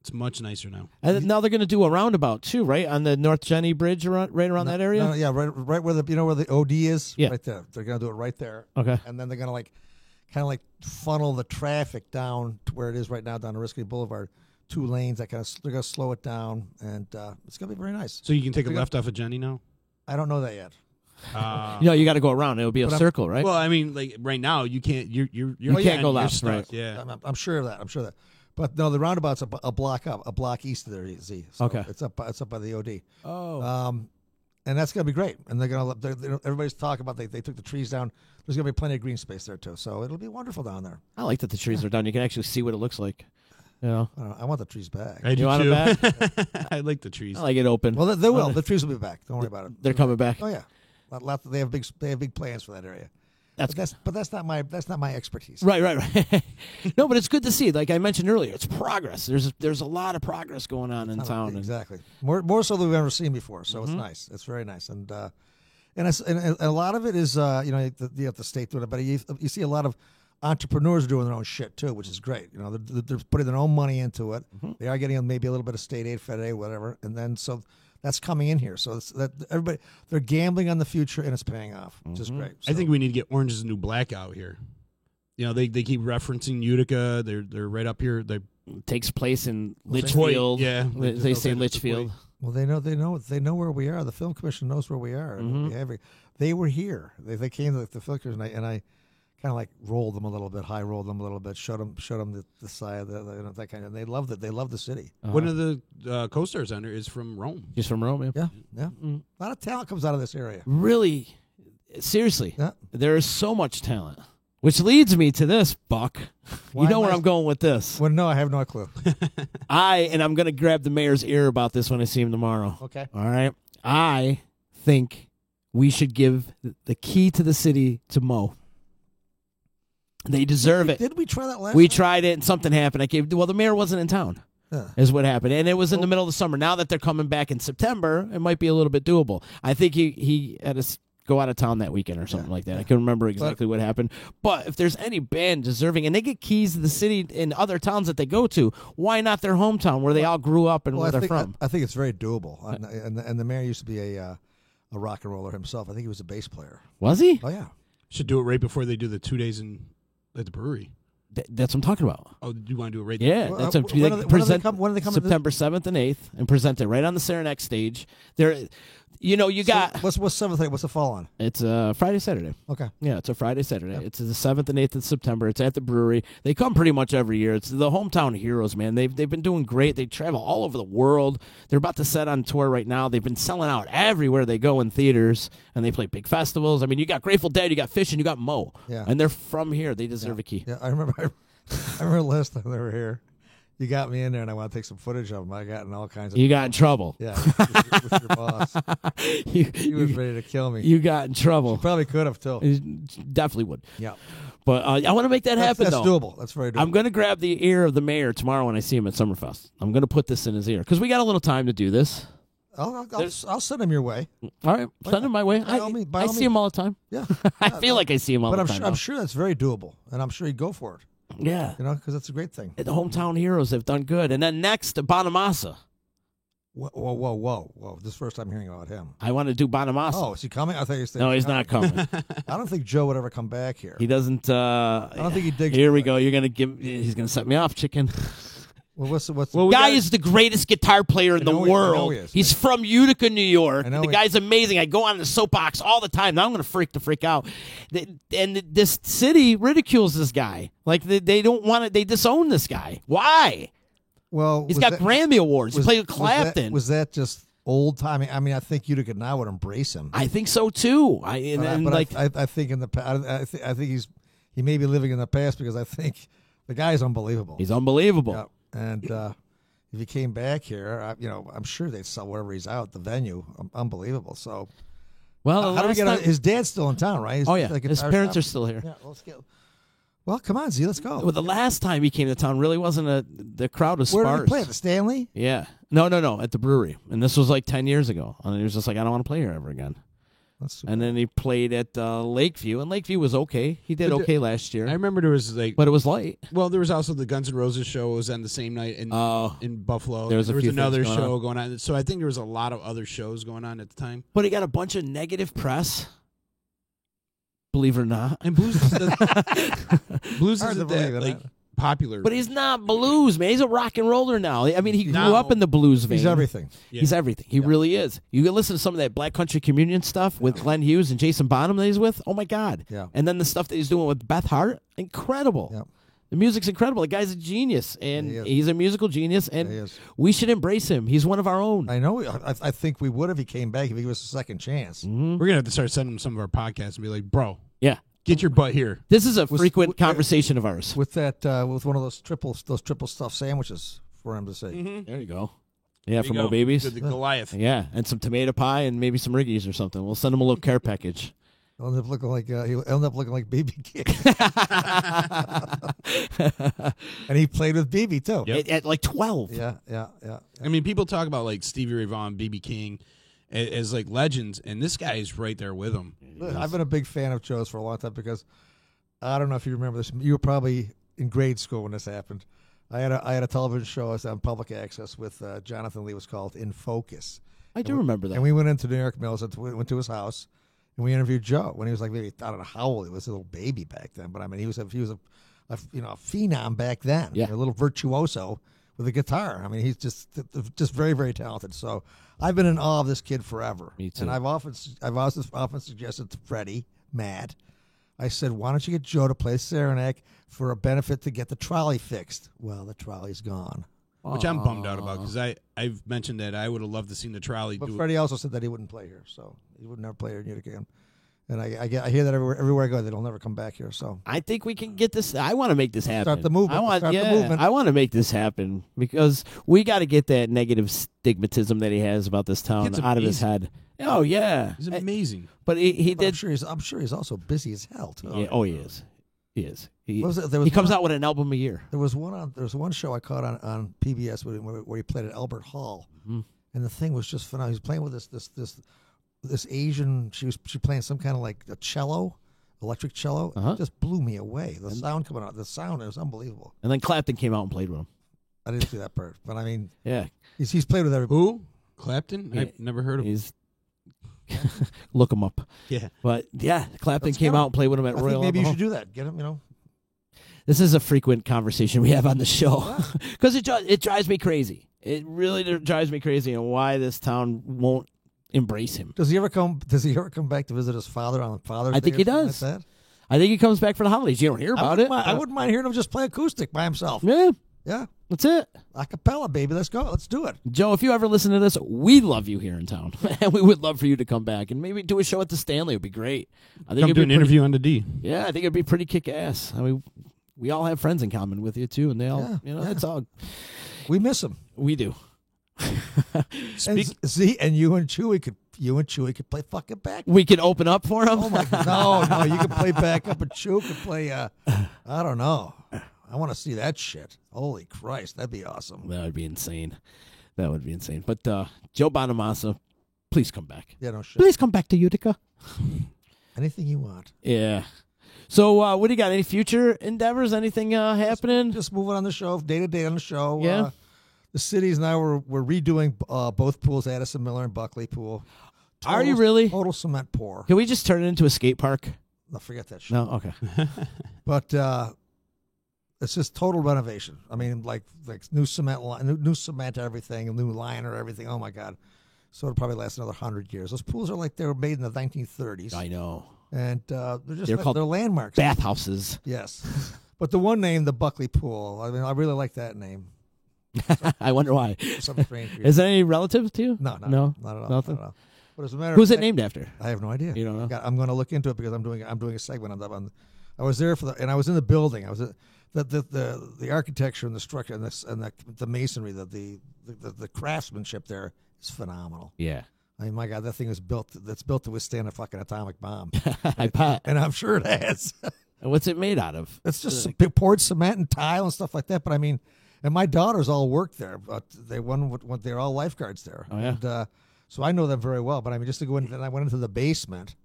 it's much nicer now. And now they're going to do a roundabout too, right on the North Jenny Bridge, right around that area. No, yeah, right where where the OD is. Yeah. Right there. They're going to do it right there. Okay. And then they're going to kind of funnel the traffic down to where it is right now down Oriskany Boulevard. 2 lanes. They're going to slow it down, and it's going to be very nice. So you can take a left off of Jenny now. I don't know that yet. You got to go around. It'll be a circle, right? Well, I mean, like right now, you can't. You can't go left, stuck. right? Yeah, I'm sure of that. I'm sure of that. But no, the roundabout's a block up, a block east of there. Z. So okay. It's up by the OD. Oh. And that's going to be great. And everybody's talking about they took the trees down. There's going to be plenty of green space there too. So it'll be wonderful down there. I like that the trees are down. You can actually see what it looks like. You know, I want the trees back. I do want too. them back? I like the trees. I like it open. Well, they will. The trees will be back. Don't worry about it. They're coming back. Oh yeah, they have big plans for that area. But that's not my expertise. Right. No, but it's good to see. Like I mentioned earlier, it's progress. There's a lot of progress going on in town. Exactly. More so than we've ever seen before. So it's nice. It's very nice. And a lot of it is the state doing it, but you see a lot of entrepreneurs doing their own shit too, which is great. You know, they're putting their own money into it. They are getting maybe a little bit of state aid, fed aid, whatever, and then so that's coming in here. So it's that everybody they're gambling on the future and it's paying off, which is great. So, I think we need to get Orange is the New Black out here. You know, they keep referencing Utica. They're right up here. They takes place in Litchfield. Yeah, they say Litchfield. Well, they know where we are. The Film Commission knows where we are. They were here. They came to the Film Commission, and I kind of rolled them a little bit, rolled them a little bit, showed them the side, that kind of. They loved it. They loved the city. One of the co-stars on there is from Rome. He's from Rome. Yeah. A lot of talent comes out of this area. Really, seriously, yeah. There is so much talent. Which leads me to this, Buck. You know where I'm going with this. Well, no, I have no clue. I'm going to grab the mayor's ear about this when I see him tomorrow. Okay. All right. I think we should give the key to the city to Mo. They deserve it. Did we try that last We time? tried it, and something happened. The mayor wasn't in town. Yeah. Is what happened. And it was in the middle of the summer. Now that they're coming back in September, it might be a little bit doable. I think he had to go out of town that weekend or something like that. I can't remember exactly what happened. But if there's any band deserving, and they get keys to the city in other towns that they go to, why not their hometown where they all grew up and where they're from? I think it's very doable. And the mayor used to be a rock and roller himself. I think he was a bass player. Was he? Oh, yeah. Should do it right before they do the 2 days at the brewery. That's what I'm talking about. Oh, do you want to do it right Yeah, there? that's when do they come September 7th and 8th and present it right on the Saranac stage. There, you got what's 7th? What's the fall on? It's Friday, Saturday. Okay. Yeah, it's a Friday, Saturday. Yeah. It's the 7th and 8th of September. It's at the brewery. They come pretty much every year. It's the hometown heroes, man. They've been doing great. They travel all over the world. They're about to set on tour right now. They've been selling out everywhere they go in theaters, and they play big festivals. I mean, you got Grateful Dead, you got Fish, and you got Mo. Yeah. And they're from here. They deserve a key. Yeah, I remember last time they were here. You got me in there, and I want to take some footage of them. I got in all kinds of. You got in trouble. Yeah, with your boss. He was ready to kill me. You got in trouble. You probably could have too. Definitely would. Yeah. But I want to make that happen. That's though. doable. That's very doable. I'm going to grab the ear of the mayor tomorrow when I see him at Summerfest. I'm going to put this in his ear because we got a little time to do this. I'll send him your way. All right, send him my way. I see him all the time. Yeah. I feel like I see him all the time. But I'm sure that's very doable, and I'm sure he'd go for it. Yeah. Because that's a great thing. The hometown heroes have done good. And then next, Bonamassa. Whoa. This is the first time hearing about him. I want to do Bonamassa. Oh, is he coming? I thought he was No, he's not coming. I don't think Joe would ever come back here. He doesn't. I don't think he digs. Here we go. He's going to set me off, chicken. Well, what's Guy is the greatest guitar player in the I know world. he is. He's from Utica, New York. I know The he- guy's amazing. I go on the soapbox all the time. Now I'm going to freak the freak out. And this city ridicules this guy. Like they don't want it. They disown this guy. Why? Well, He's was got that- Grammy Awards. He played with was that- Clapton. Was that just old timing? I mean, I think Utica now would embrace him. I think so too. But I think in the past, I think he may be living in the past because I think the guy is unbelievable. He's unbelievable. Yeah. And if he came back here, I'm sure they'd sell wherever he's out. The venue, unbelievable. So, Well, how do we get? His dad's still in town, right? Oh yeah, his parents are still here. Yeah, let's get. Well, come on, Z, let's go. Well, the last time he came to town really wasn't the crowd was Where sparse. did he play? The Stanley? Yeah. No, at the brewery. And this was like 10 years ago. And he was just like, I don't want to play here ever again. And then he played at Lakeview, and Lakeview was okay. He did okay last year. I remember there was like, but it was light. Well, there was also the Guns N' Roses show was on the same night in Buffalo. There was a few another things show going going on. So I think there was a lot of other shows going on at the time. But he got a bunch of negative press. Believe it or not. And blues blues Hard to isn't believe that it, like popular. But he's not blues, man. He's a rock and roller now. I mean, he grew Now, up in the blues vein. He's everything. Yeah. He's everything. He really is. You can listen to some of that Black Country Communion stuff with Glenn Hughes and Jason Bonham that he's with. Oh, my God. Yeah. And then the stuff that he's doing with Beth Hart, incredible. Yeah. The music's incredible. The guy's a genius, and He is. he's a musical genius, and He is. we should embrace him. He's one of our own. I know. I think we would if he came back, if he gave us a second chance. We're gonna have to start sending him some of our podcasts and be like, bro, Yeah. get your butt here. This is a frequent conversation of ours. With that, with one of those triple stuffed sandwiches for him to say. There you go. Yeah, There from you our go. babies. Good, the Goliath. Yeah, and some tomato pie and maybe some Riggies or something. We'll send him a little care package. He'll end up looking like he'll end up looking like BB King. And he played with BB too. Yep. At like 12. Yeah. I mean, people talk about like Stevie Ray Vaughan, BB King, as like legends, and this guy is right there with them. I've been a big fan of Joe's for a long time because I don't know if you remember this. You were probably in grade school when this happened. I had a television show. I was on public access with Jonathan Lee. It was called In Focus. I do remember that. And we went into New York Mills. Went to his house, and we interviewed Joe when he was like maybe I don't know how old he was. A little baby back then, but I mean he was a phenom back then. Yeah. A little virtuoso with a guitar. I mean he's just very, very talented. So I've been in awe of this kid forever. Me too. And I've often suggested to Freddie, Matt, I said, why don't you get Joe to play Saranac for a benefit to get the trolley fixed? Well, the trolley's gone. Which I'm bummed out about because I've mentioned that I would have loved to seen the trolley But do Freddie also said that he wouldn't play here, so he would never play here in Utica. And I hear that everywhere I go, they don't never come back here. So I think we can get this. I want to make this happen. Start the movement. Start the movement. I want to make this happen because we got to get that negative stigmatism that he has about this town Kid's out of his head. Oh yeah, He's amazing. But he But did. I'm sure he's also busy as hell too. Yeah, oh, he is. He is. He, What was it? There was he comes one- out with an album a year. There was one show I caught on PBS where he played at Albert Hall, and the thing was just phenomenal. He was playing with this Asian. She playing some kind of like a cello, electric cello. It just blew me away. The sound coming out, the sound was unbelievable. And then Clapton came out and played with him. I didn't see that part, but I mean, Yeah, he's played with everybody. Who? Clapton? Yeah. I've never heard of him. he's. Look him up. Yeah. But yeah, Clapton Let's came go. out and played with him at I Royal. think maybe you Albert should Hall. do that. Get him, This is a frequent conversation we have on the show because it drives me crazy. It really drives me crazy on why this town won't embrace him. Does he ever come back to visit his father on Father's Day? I think or he something does. Like that? I think he comes back for the holidays. You don't hear about it. I wouldn't mind hearing him just play acoustic by himself. Yeah, Yeah, that's it. a cappella, baby. Let's go. Let's do it. Joe, if you ever listen to this, we love you here in town, and we would love for you to come back and maybe do a show at the Stanley. Would be great. I think Come it'd do be an pretty- interview on the D. Yeah, I think it'd be pretty kick ass. I mean, we all have friends in common with you too, and they all, it's all We miss him. we do. And you and Chewy could play fucking back. We can open up for him. Oh my God! No, you can play backup, and Chew can play. I don't know. I want to see that shit. Holy Christ, that'd be awesome. That would be insane. That would be insane. But Joe Bonamassa, please come back. Yeah, no shit. Please come back to Utica. Anything you want. Yeah. So what do you got? Any future endeavors? Anything happening? Just moving on the show, day to day on the show. Yeah. The cities now we're redoing both pools, Addison Miller and Buckley Pool. Are you really? Total cement pour. Can we just turn it into a skate park? No, forget that shit. No, okay. But It's just total renovation. I mean, like new cement, new cement, everything, a new liner, everything. Oh my God! So it'll probably last another 100 years. Those pools are like they were made in the 1930s. I know. And they're called they're landmarks. Bathhouses. Yes, but the one name, the Buckley Pool. I mean, I really like that name. I wonder why. Some strange reason. Is that any relative to you? No, not at all. Nothing. Not at all. But as a matter Who's of it fact, named after? I have no idea. You don't know? I'm going to look into it because I'm doing a segment on. I was there and I was in the building. I was the architecture and the structure and the masonry, the craftsmanship there is phenomenal. Yeah. I mean, my God, that thing is built. That's built to withstand a fucking atomic bomb. I bet. And I'm sure it has. And what's it made out of? It's just poured cement and tile and stuff like that. But I mean, and my daughters all worked there, but they're all lifeguards there. Oh yeah. And, so I know them very well. But I mean, just to go in, and I went into the basement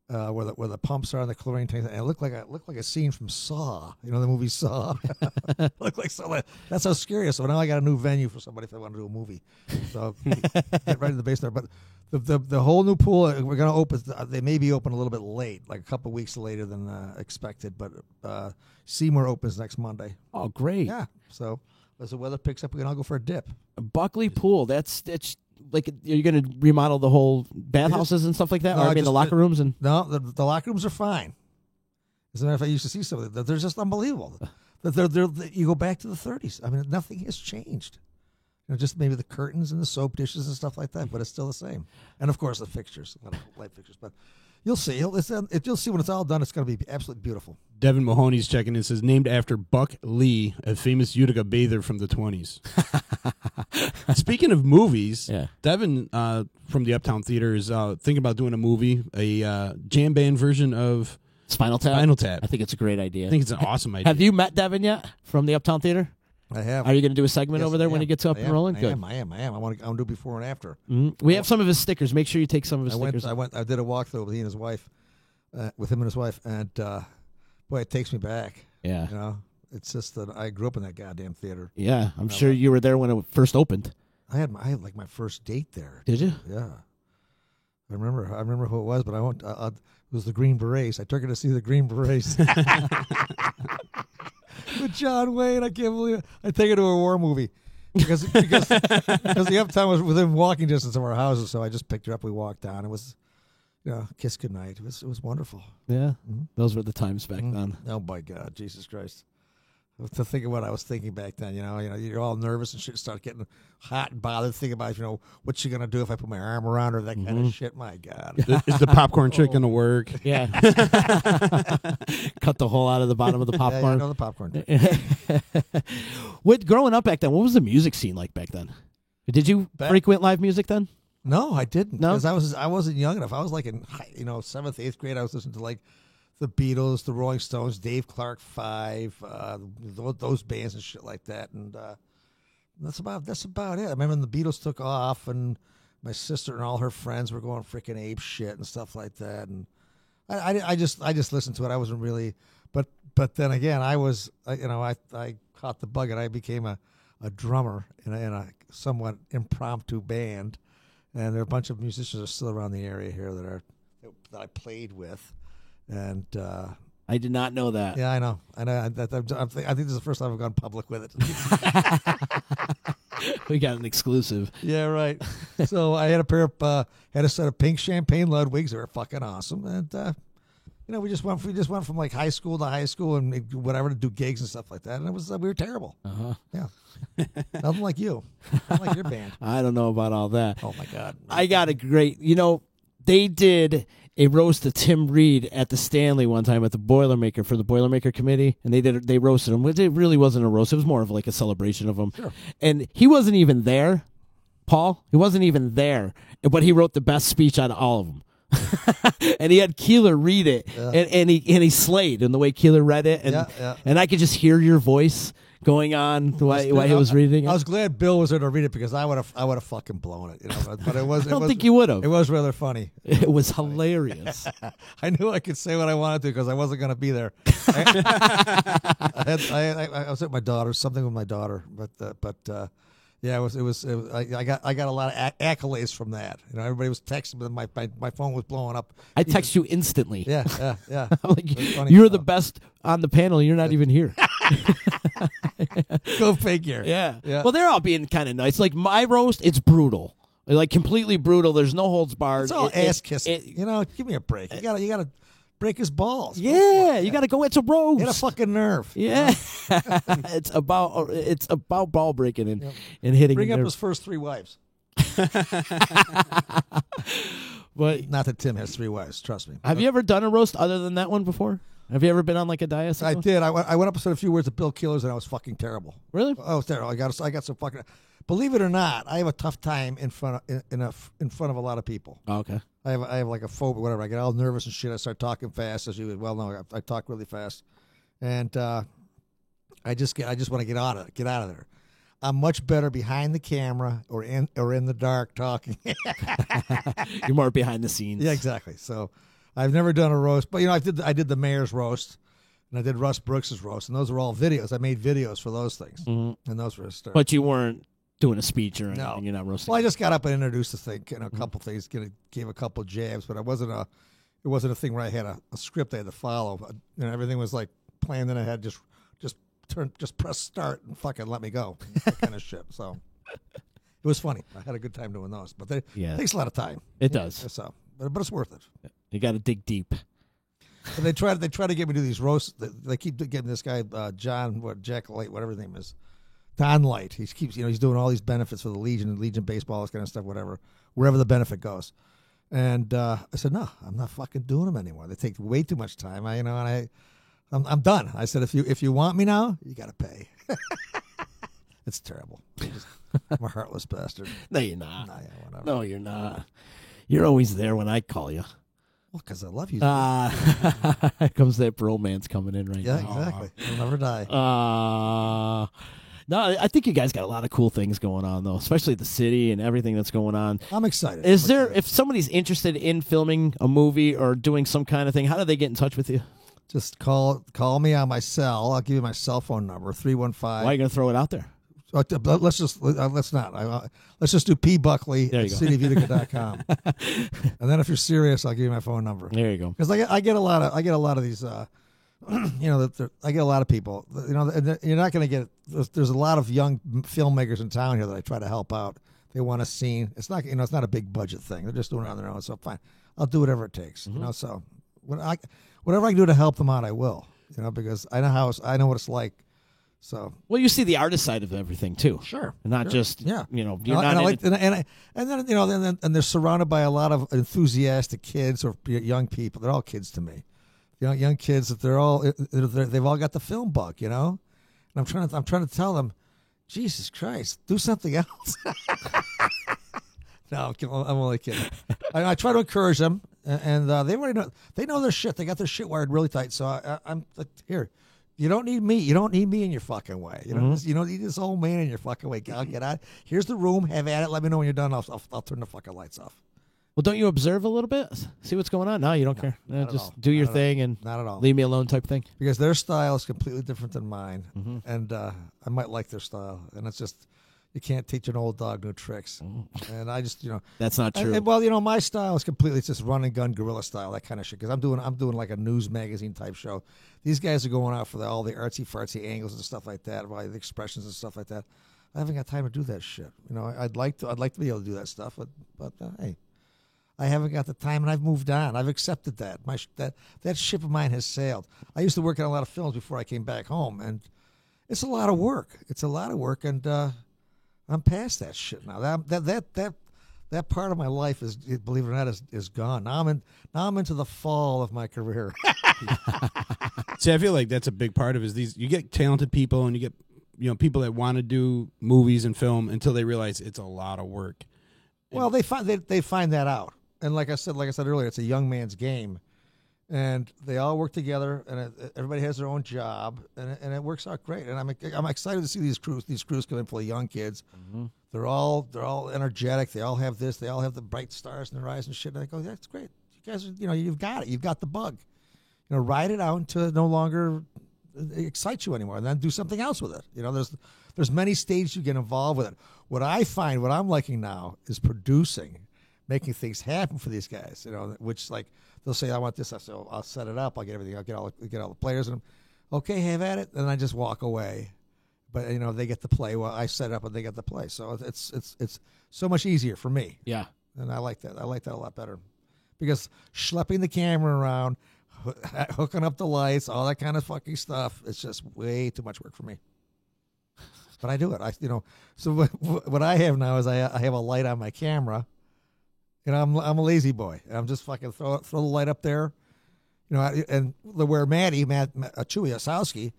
where the pumps are and the chlorine tanks, and it looked like a scene from Saw. You know the movie Saw. Looked like Saw. That's how scary. So now I got a new venue for somebody if they want to do a movie. So get right in the basement. But the whole new pool we're going to open. They may be open a little bit late, like a couple of weeks later than expected. But Seymour opens next Monday. Oh, great. Yeah. So as the weather picks up, we can all go for a dip. Buckley Pool. That's like, are you going to remodel the whole bathhouses and stuff like that? No, or I mean, the locker rooms and no, the locker rooms are fine. As a matter of fact, I used to see some of them. They're just unbelievable. You go back to the 30s. I mean, nothing has changed. You know, just maybe the curtains and the soap dishes and stuff like that, but it's still the same. And of course, the fixtures, a lot of light fixtures. But you'll see. You'll see when it's all done. It's going to be absolutely beautiful. Devin Mahoney's checking in, says, named after Buck Lee, a famous Utica bather from the 20s. Speaking of movies, Devin from the Uptown Theater is thinking about doing a movie, a jam band version of Spinal Tap. Spinal Tap. I think it's a great idea. I think it's an awesome idea. Have you met Devin yet from the Uptown Theater? I have. Are you going to do a segment over there when he gets up and rolling? I Good. am. I want to do before and after. Mm-hmm. We have some of his stickers. Make sure you take some of his stickers. I did a walkthrough with him and his wife, and boy, it takes me back. Yeah. You know, it's just that I grew up in that goddamn theater. Yeah, I'm sure you were there when it first opened. I had like my first date there. Did you? Yeah. I remember who it was, but I won't. It was the Green Berets. I took her to see the Green Berets. With John Wayne, I can't believe it. I take her to a war movie because the Uptown was within walking distance of our houses, so I just picked her up. We walked down. It was, kiss goodnight. It was wonderful. Yeah, those were the times back then. Oh my God, Jesus Christ! To think of what I was thinking back then, you're all nervous and shit, start getting hot and bothered, thinking about, what's she gonna do if I put my arm around her, that kind of shit. My God, is the popcorn trick gonna work? Yeah, cut the hole out of the bottom of the popcorn. Yeah, I know the popcorn trick. Growing up back then, what was the music scene like back then? Did you frequent live music then? No, I didn't. No, because I wasn't young enough. I was like in 7th, 8th grade. I was listening to like the Beatles, the Rolling Stones, Dave Clark 5, those bands and shit like that. And that's about it. I remember when the Beatles took off, and my sister and all her friends were going freaking ape shit and stuff like that. And I just listened to it. I wasn't really, but then again, I caught the bug and I became a drummer in a somewhat impromptu band. And there are a bunch of musicians that are still around the area here that I played with. And I did not know that. Yeah, I know. I think this is the first time I've gone public with it. We got an exclusive. Yeah, right. So I had a set of pink champagne Ludwigs. They were fucking awesome. And we just went from like high school to high school and whatever to do gigs and stuff like that. And it was we were terrible. Yeah. Nothing like you. Nothing like your band. I don't know about all that. Oh my God. I got a great. They did a roast of Tim Reed at the Stanley one time at the Boilermaker for the Boilermaker committee, and they roasted him. It really wasn't a roast; it was more of like a celebration of him. Sure. And he wasn't even there, Paul. He wasn't even there, but he wrote the best speech out of all of them. And he had Keeler read it, and he slayed in the way Keeler read it, and I could just hear your voice going on while he was reading it. I was glad Bill was there to read it because I would have fucking blown it, But it was. I don't think you would have. It was rather funny. It was hilarious. I knew I could say what I wanted to because I wasn't going to be there. I was at my daughter's, something with my daughter, but. Yeah, it was. I got a lot of accolades from that. Everybody was texting me. My phone was blowing up. I text you instantly. Yeah. I'm like, you're the best on the panel. You're not even here. Go figure. Yeah. Yeah. Well, they're all being kind of nice. Like my roast, it's brutal. Like completely brutal. There's no holds barred. It's all ass kissing. You know, give me a break. You gotta break his balls. Yeah, you got to go into roast. Hit a fucking nerve. Yeah. it's about ball breaking and hitting. Bring up nerve. his first 3 wives. But not that Tim has 3 wives. Trust me. Have you ever done a roast other than that one before? Have you ever been on like a diet? I did. I went up and said a few words to Bill Killers, and I was fucking terrible. Really? I was terrible. I got some fucking. Believe it or not, I have a tough time in front of a lot of people. Oh, okay. I have like a phobia, whatever. I get all nervous and shit. I start talking fast, as you would well know. I talk really fast, and I just want to get out of there. I'm much better behind the camera or in the dark talking. You're more behind the scenes. Yeah, exactly. So I've never done a roast, but I did the mayor's roast, and I did Russ Brooks's roast, and those are all videos. I made videos for those things, and those were a start. But you weren't doing a speech or anything. No. You're not roasting. Well, I just got up and introduced the thing, a couple things, gave a couple jabs, but it wasn't a thing where I had a script I had to follow. Everything was like planned in ahead. Just press start and fucking let me go, that kind of shit. So it was funny. I had a good time doing those, but it takes a lot of time. It does. So, but it's worth it. You got to dig deep. But they try to get me to do these roasts. They keep getting this guy Jack Light, whatever his name is. Don Light. He keeps, he's doing all these benefits for the Legion baseball, this kind of stuff, wherever the benefit goes. And I said, no, I'm not fucking doing them anymore. They take way too much time. I'm done. I said, if you want me now, you got to pay. It's terrible. I'm a heartless bastard. No, you're not. Nah, yeah, whatever. No, you're not. You're always there when I call you. Well, because I love you. Here comes that bromance coming in right now. Yeah, exactly. It'll never die. No, I think you guys got a lot of cool things going on, though, especially the city and everything that's going on. I'm excited. If somebody's interested in filming a movie or doing some kind of thing, how do they get in touch with you? Just call me on my cell. I'll give you my cell phone number, 315. Why are you going to throw it out there? Let's not. Let's just do P. Buckley at cityvutica.com. And then if you're serious, I'll give you my phone number. There you go. Because I get a lot of these. I get a lot of people. And you're not going to get. There's a lot of young filmmakers in town here that I try to help out. They want a scene. It's not. It's not a big budget thing. They're just doing it on their own. So fine, I'll do whatever it takes. So whatever I can do to help them out, I will. Because I know what it's like. So well, you see the artist side of everything too. Sure, not just yeah. You're not. And they're surrounded by a lot of enthusiastic kids or young people. They're all kids to me. Young kids that they've all got the film bug. And I'm trying to tell them, Jesus Christ, do something else. No, I'm only kidding. I try to encourage them, and they already know. They know their shit. They got their shit wired really tight. So I'm like, here. You don't need me. You don't need me in your fucking way. You don't need this old man in your fucking way. I'll get out. Here's the room. Have at it. Let me know when you're done. I'll turn the fucking lights off. Well, don't you observe a little bit? See what's going on? No, you don't care. Just do your thing and not at all. Leave me alone type thing. Because their style is completely different than mine, and I might like their style. And it's just you can't teach an old dog new tricks. And I just that's not true. My style is completely just run and gun guerrilla style, that kind of shit. Because I'm doing like a news magazine type show. These guys are going out for all the artsy fartsy angles and stuff like that, the expressions and stuff like that. I haven't got time to do that shit. I'd like to be able to do that stuff, but hey, I haven't got the time, and I've moved on. I've accepted that. That ship of mine has sailed. I used to work on a lot of films before I came back home, and it's a lot of work. And I'm past that shit now. That part of my life is, believe it or not, is gone. Now I'm into the fall of my career. See, I feel like that's a big part of it. You get talented people, and you get people that want to do movies and film until they realize it's a lot of work. Well, they find that out, and like I said earlier, it's a young man's game, and they all work together, and everybody has their own job, and it works out great. And I'm excited to see these crews come in full of young kids. They're all energetic. They all have this. They all have the bright stars in their eyes and shit. And I go, that's great. You guys, you've got it. You've got the bug. Ride it out until it no longer excites you anymore, and then do something else with it. There's many stages you get involved with it. What I'm liking now is producing, making things happen for these guys. Which like they'll say, I want this. I say, I'll set it up. I'll get everything. I'll get all the players. And okay, have at it, and I just walk away. But you know, they get to play while I set up, and they get to play. So it's so much easier for me. Yeah, and I like that. I like that a lot better because schlepping the camera around, hooking up the lights, all that kind of fucking stuff, it's just way too much work for me. But I do it. So what I have now is I have a light on my camera. You know, I'm a lazy boy. I'm just fucking throw the light up there. You know, and where Matt Chewy Osowski,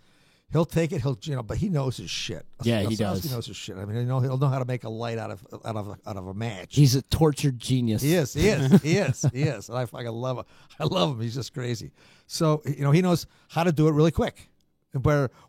he'll take it. But he knows his shit. Yeah, he does. He knows his shit. I mean, he'll know how to make a light out of a match. He's a tortured genius. He is. And I fucking love him. I love him. He's just crazy. So you know, he knows how to do it really quick.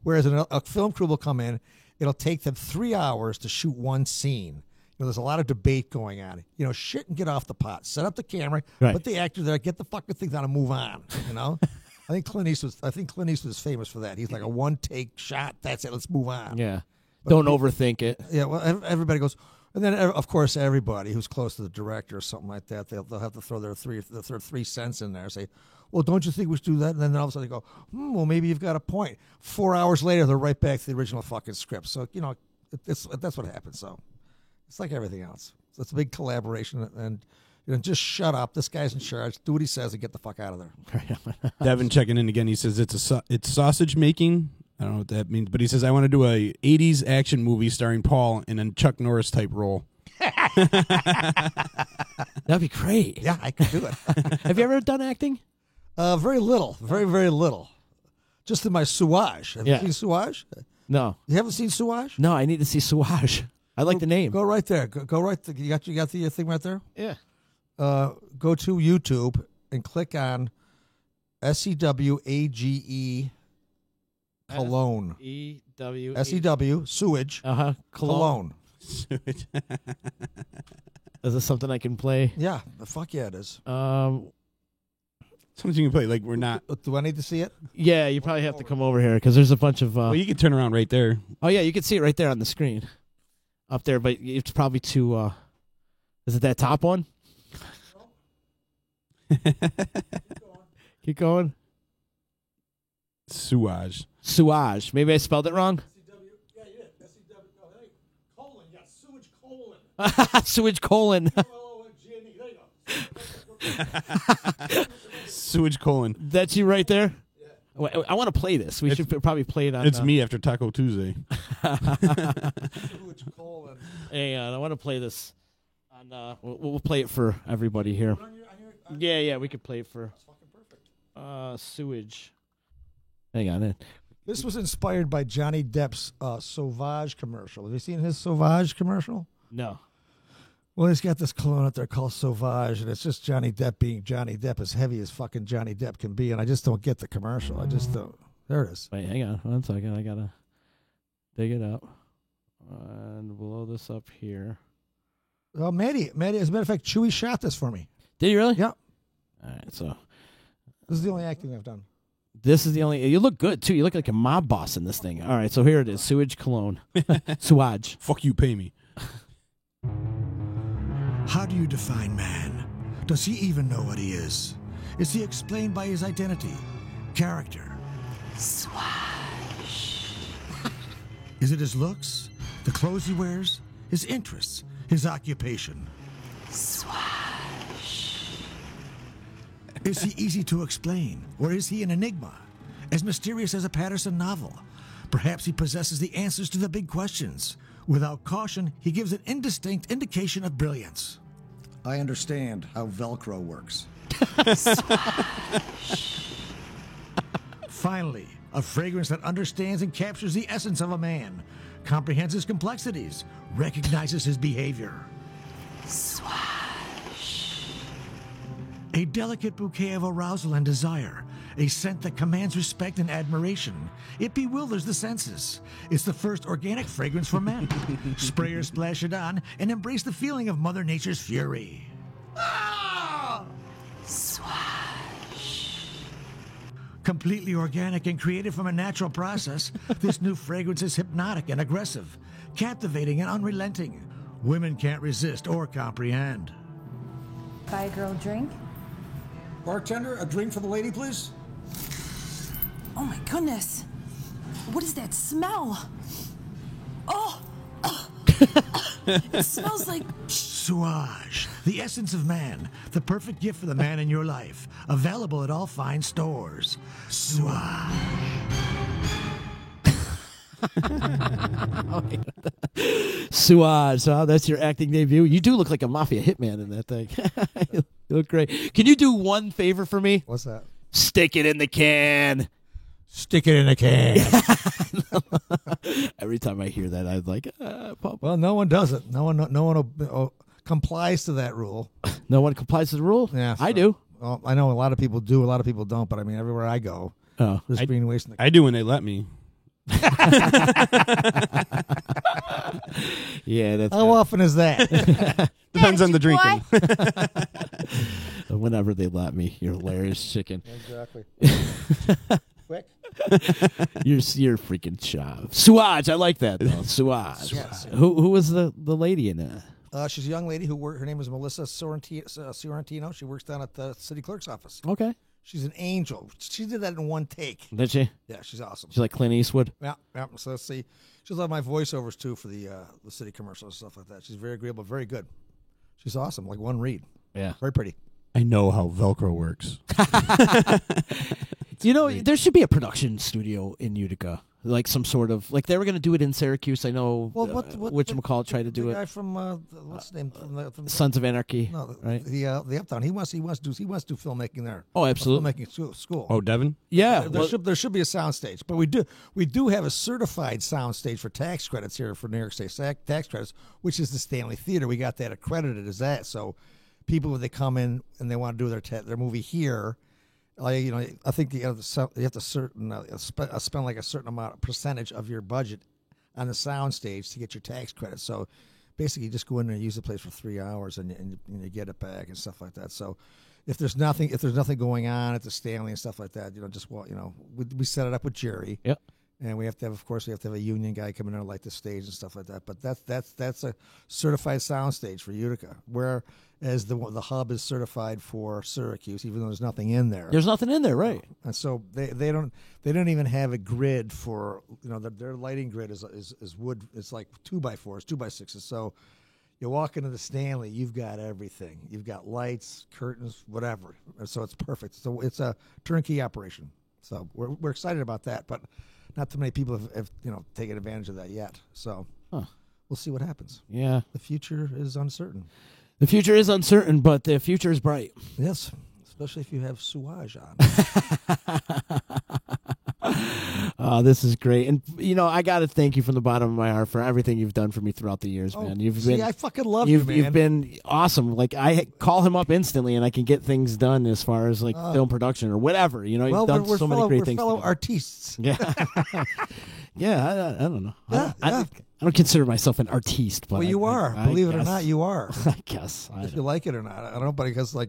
Whereas a film crew will come in, it'll take them 3 hours to shoot one scene. You know, there's a lot of debate going on. You know, shit and get off the pot. Set up the camera, put the actor there, get the fucking thing down and move on. You know, I think Clint Eastwood's famous for that. He's like a one take shot. That's it. Let's move on. Yeah, but don't overthink it. Yeah, well, everybody goes, and then of course everybody who's close to the director or something like that, they'll have to throw their 3 cents in there. Say, well, don't you think we should do that? And then all of a sudden they go, well, maybe you've got a point. 4 hours later, they're right back to the original fucking script. So you know, that's what happens. So. It's like everything else. So it's a big collaboration, and you know, just shut up. This guy's in charge. Do what he says and get the fuck out of there. Devin checking in again. He says it's sausage making. I don't know what that means, but he says I want to do a 80s action movie starring Paul in a Chuck Norris type role. That'd be great. Yeah, I could do it. Have you ever done acting? Very little. Very, very little. Just in my Suage. Have you seen Suage? No. You haven't seen Suage? No, I need to see Suage. I like the name. Go right there. Go right there. You got the thing right there? Yeah. Go to YouTube and click on SEWAGE Cologne. SEW Sewage. Cologne. Sewage. Is this something I can play? Yeah. Fuck yeah, it is. Something you can play. Like we're not. Do I need to see it? Yeah, you probably have to come over here because there's a bunch of. Well, you can turn around right there. Oh yeah, you can see it right there on the screen. Up there, but it's probably too. Is it that top one? Keep going. Suage. Maybe I spelled it wrong. Yeah, you did. Colon. Yeah, Sewage colon. Sewage colon. Sewage colon. That's you right there? Yeah. I want to play this. We should probably play it on... It's me after Taco Tuesday. Sewage colon. Hang on, I want to play this. On, we'll play it for everybody here. Yeah, we could play it for... That's fucking perfect. Sewage. Hang on. This was inspired by Johnny Depp's Sauvage commercial. Have you seen his Sauvage commercial? No. Well, he's got this cologne out there called Sauvage, and it's just Johnny Depp being Johnny Depp, as heavy as fucking Johnny Depp can be, and I just don't get the commercial. I just don't. There it is. Wait, hang on 1 second. I gotta dig it up and blow this up here. Well, Maddie, as a matter of fact, Chewy shot this for me. Did you really? Yeah. All right, so this is the only acting I've done. This is the only. You look good too. You look like a mob boss in this thing. All right, so here it is. Sewage cologne. Suage. Fuck you, pay me. How do you define man? Does he even know what he is? Is he explained by his identity, character? Swash. Is it his looks, the clothes he wears, his interests, his occupation? Swash. Is he easy to explain, or is he an enigma, as mysterious as a Patterson novel? Perhaps he possesses the answers to the big questions. Without caution, he gives an indistinct indication of brilliance. I understand how Velcro works. Finally, a fragrance that understands and captures the essence of a man, comprehends his complexities, recognizes his behavior. Swash. A delicate bouquet of arousal and desire, a scent that commands respect and admiration. It bewilders the senses. It's the first organic fragrance for men. Spray or splash it on and embrace the feeling of Mother Nature's fury. Ah! Swash. Completely organic and created from a natural process, this new fragrance is hypnotic and aggressive, captivating and unrelenting. Women can't resist or comprehend. Buy a girl a drink? Bartender, a drink for the lady, please. Oh my goodness. What is that smell? Oh! It smells like... Suage, the essence of man. The perfect gift for the man in your life. Available at all fine stores. Suage. Suage, so that's your acting debut. You do look like a mafia hitman in that thing. You look great. Can you do one favor for me? What's that? Stick it in the can. Stick it in a can. Every time I hear that, I'm like, well, no one does it. No one complies to that rule. No one complies to the rule? Yeah, I do. Well, I know a lot of people do. A lot of people don't. But I mean, everywhere I go, there's green waste in the. I do when they let me. Yeah, that's how often is that? Depends on the drinking. Whenever they let me, you're hilarious, chicken. Exactly. Quick. You're freaking shy. Suage, I like that though. Suage. Yes. Who was the lady in that? She's a young lady her name is Melissa Sorrentino. She works down at the city clerk's office. Okay. She's an angel. She did that in one take. Did she? Yeah, she's awesome. She's like Clint Eastwood. Yeah. So let's see. She's a lot of my voiceovers too for the city commercials and stuff like that. She's very agreeable, very good. She's awesome. Like one read. Yeah. Very pretty. I know how Velcro works. You know, there should be a production studio in Utica, like some sort of like they were going to do it in Syracuse. I know. Well, whatchamacallit tried to do the it. guy from what's his name? From Sons of Anarchy. No, right? The Uptown. He wants to do filmmaking there. Oh, absolutely. Filmmaking school. Oh, Devin. Yeah. There should be a soundstage, but we do have a certified soundstage for tax credits here for New York State tax credits, which is the Stanley Theater. We got that accredited as that. So people, when they come in and they want to do their movie here. I think you have to spend like a certain amount percentage of your budget on the sound stage to get your tax credit. So basically, you just go in there and use the place for 3 hours and you get it back and stuff like that. So if there's nothing going on at the Stanley and stuff like that, we set it up with Jerry. Yep. And we have to have a union guy come in there and light the stage and stuff like that. But that's a certified sound stage for Utica, whereas the hub is certified for Syracuse, even though there's nothing in there. There's nothing in there, right? And so they don't even have a grid for their lighting grid is wood. It's like 2x4s, 2x6s. So you walk into the Stanley, you've got everything. You've got lights, curtains, whatever. And so it's perfect. So it's a turnkey operation. So we're excited about that, but not too many people have taken advantage of that yet. So we'll see what happens. Yeah. The future is uncertain. The future is uncertain, but the future is bright. Yes, especially if you have Suage on. This is great. And, I got to thank you from the bottom of my heart for everything you've done for me throughout the years, man. I fucking love you, man. You've been awesome. Like, I call him up instantly, and I can get things done as far as, like, film production or whatever. You've done so many great things. We're fellow artists. Yeah. Yeah, I don't know. Yeah, I don't consider myself an artiste, but you are. Believe it or not, you are. I guess. If you like it or not. I don't know, because, I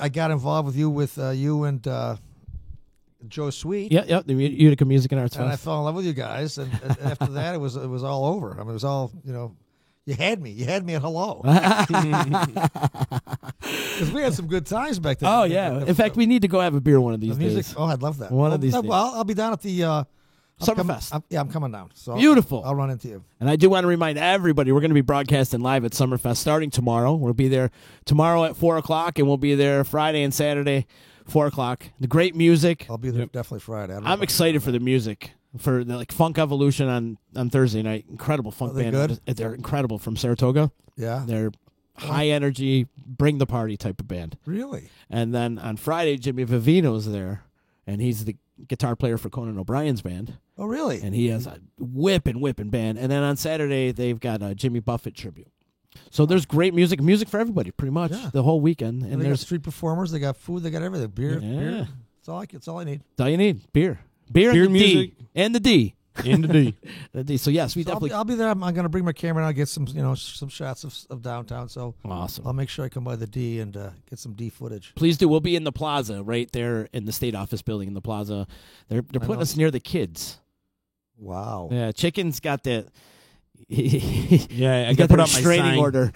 got involved with you and Joe Sweet. Yeah, the Utica Music and Arts Fest. And I Fest. fell in love with you guys, and after that, it was all over. I mean, it was all, you had me at hello. Because we had some good times back then. Oh, yeah. In fact, we need to go have a beer one of these days. Oh, I'd love that. One of these days. Well, I'll be down at the Summerfest. I'm coming down. So Beautiful. I'll run into you. And I do want to remind everybody, we're going to be broadcasting live at Summerfest starting tomorrow. We'll be there tomorrow at 4 o'clock, and we'll be there Friday and Saturday, 4 o'clock. The great music. I'll be there definitely Friday. I'm excited for the music. For the Funk Evolution on Thursday night. Incredible funk band. Good? They're incredible from Saratoga. Yeah. They're high energy, bring the party type of band. Really? And then on Friday, Jimmy Vivino's there, and he's the guitar player for Conan O'Brien's band. Oh, really? And he has a whipping band. And then on Saturday, they've got a Jimmy Buffett tribute. So there's great music for everybody, pretty much the whole weekend. And they there's got street performers, they got food, they got everything. Beer. That's all I need. That's all you need. Beer and the music. D. And the D. And the D. The D. So yes, we definitely. I'll be there. I'm going to bring my camera and I'll get some shots of downtown. So awesome. I'll make sure I come by the D and get some D footage. Please do. We'll be in the plaza right there in the state office building in the plaza. They're putting us near the kids. Wow. Yeah, Chicken's got that. Yeah, I got got put that out my restraining sign. order.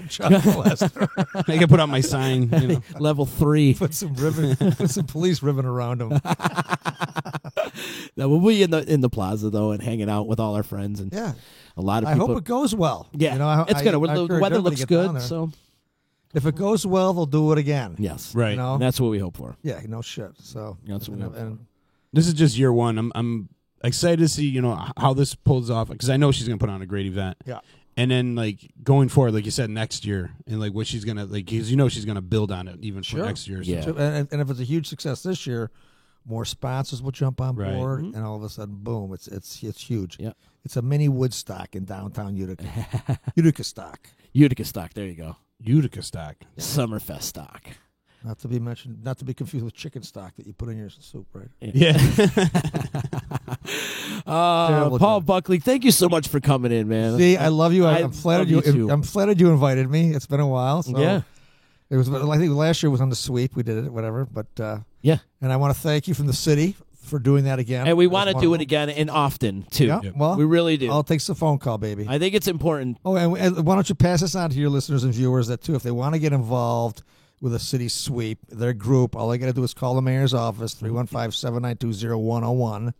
I got put out my sign. Level 3. Put some police ribbon around them. No, we'll be in the plaza though and hanging out with all our friends and Yeah. a lot of I people. hope it goes well. Yeah, You know, it's gonna. I The encourage weather everybody looks to get down good, there. so If it goes well, they'll do it again. yes, Right. You know? And that's what we hope for. Yeah, no shit. So That's what we hope for. and This is just year one. I'm excited to see how this pulls off because I know she's gonna put on a great event. Yeah. And then like going forward, like you said, next year and like what she's gonna like, because she's gonna build on it even for next year. So. Yeah. And if it's a huge success this year, more sponsors will jump on Right. board, and all of a sudden, boom! It's huge. Yeah. It's a mini Woodstock in downtown Utica. Utica stock, Utica stock. There you go. Utica stock. Summerfest stock. not to be mentioned, not to be confused with chicken stock that you put in your soup, right? Yeah. Terrible Paul joke. Buckley, thank you so much for coming in, man. See, I love you. I'm I flattered love you too. I'm flattered you invited me. It's been a while. So Yeah. It was. I think last year was on the sweep. We did it, whatever. But Yeah. and I want to thank you from the city for doing that again. And we It was want to do it wonderful. again and often too. Yeah. Well, we really do. All it takes is a phone call, baby. I think it's important. Oh, and why don't you pass this on to your listeners and viewers that too, if they want to get involved with a city sweep, their group, all they got to do is call the mayor's office 315-792-0101.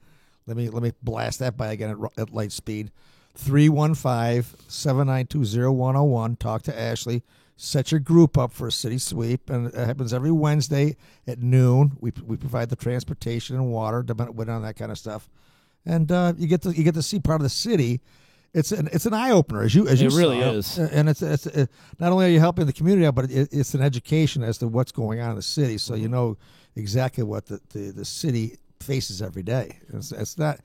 Let me blast that by again at light speed. 315-792-0101. Talk to Ashley. Set your group up for a city sweep, and it happens every Wednesday at noon. We provide the transportation and water, depending on that kind of stuff, and you get to see part of the city. It's an eye opener as you It saw. really is. And it's not only are you helping the community out, but it's an education as to what's going on in the city, so you know exactly what the city faces every day. It's not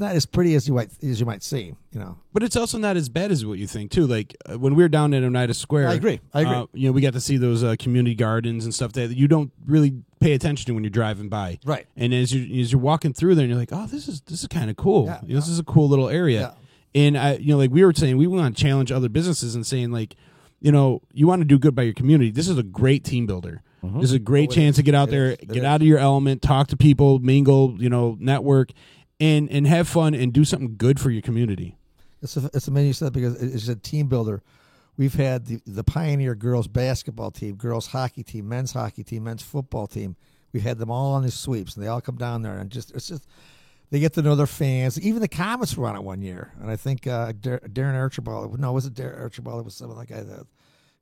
as pretty as you might seem, you know. But it's also not as bad as what you think too. Like when we were down at Oneida Square, I agree. We got to see those community gardens and stuff that you don't really pay attention to when you're driving by. Right. And as you're walking through there, and you're like, oh, this is kind of cool. Yeah. This is a cool little area. Yeah. And like we were saying, we want to challenge other businesses and saying like, you want to do good by your community. This is a great team builder. Mm-hmm. This is a great chance to get out there, get out of your element, talk to people, mingle, network, and have fun and do something good for your community. It's amazing you said that because it's a team builder. We've had the Pioneer girls basketball team, girls hockey team, men's hockey team, men's football team. We've had them all on these sweeps, and they all come down there, and it's just they get to know their fans. Even the Comets were on it one year, and I think Darren Archibald. No, was it Darren Archibald? It was some like the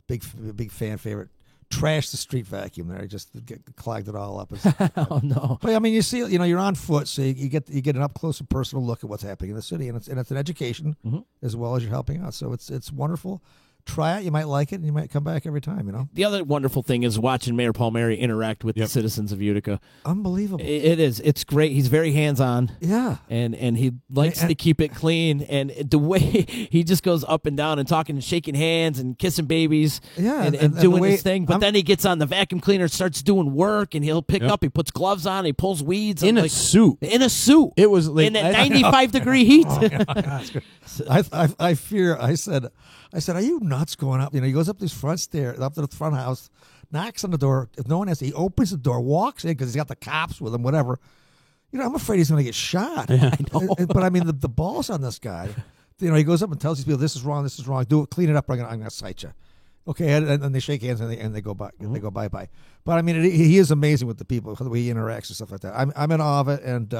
big fan favorite. Trashed the street vacuum there. I just clogged it all up. Oh no! But I mean, you see, you're on foot, so you get an up close and personal look at what's happening in the city, and it's an education as well as you're helping out. So it's wonderful. Try it. You might like it, and you might come back every time. The other wonderful thing is watching Mayor Palmieri interact with the citizens of Utica. Unbelievable. It is. It's great. He's very hands-on. Yeah. And he likes to keep it clean. And the way he just goes up and down and talking and shaking hands and kissing babies Yeah, and and doing the way- his thing. But then he gets on the vacuum cleaner, starts doing work, and he'll pick up. He puts gloves on. He pulls weeds. In I'm a suit. In a suit. It was like in that 95-degree heat. I fear. I said, are you nuts going up? He goes up these front stairs, up to the front house, knocks on the door. If no one has, he opens the door, walks in because he's got the cops with him, whatever. I'm afraid he's going to get shot. I know. But I mean, the balls on this guy. He goes up and tells these people, "This is wrong. This is wrong. Do it. Clean it up. Or I'm going to cite you." Okay, and they shake hands and they go by. They go bye. But I mean, he is amazing with the people, the way he interacts and stuff like that. I'm in awe of it, and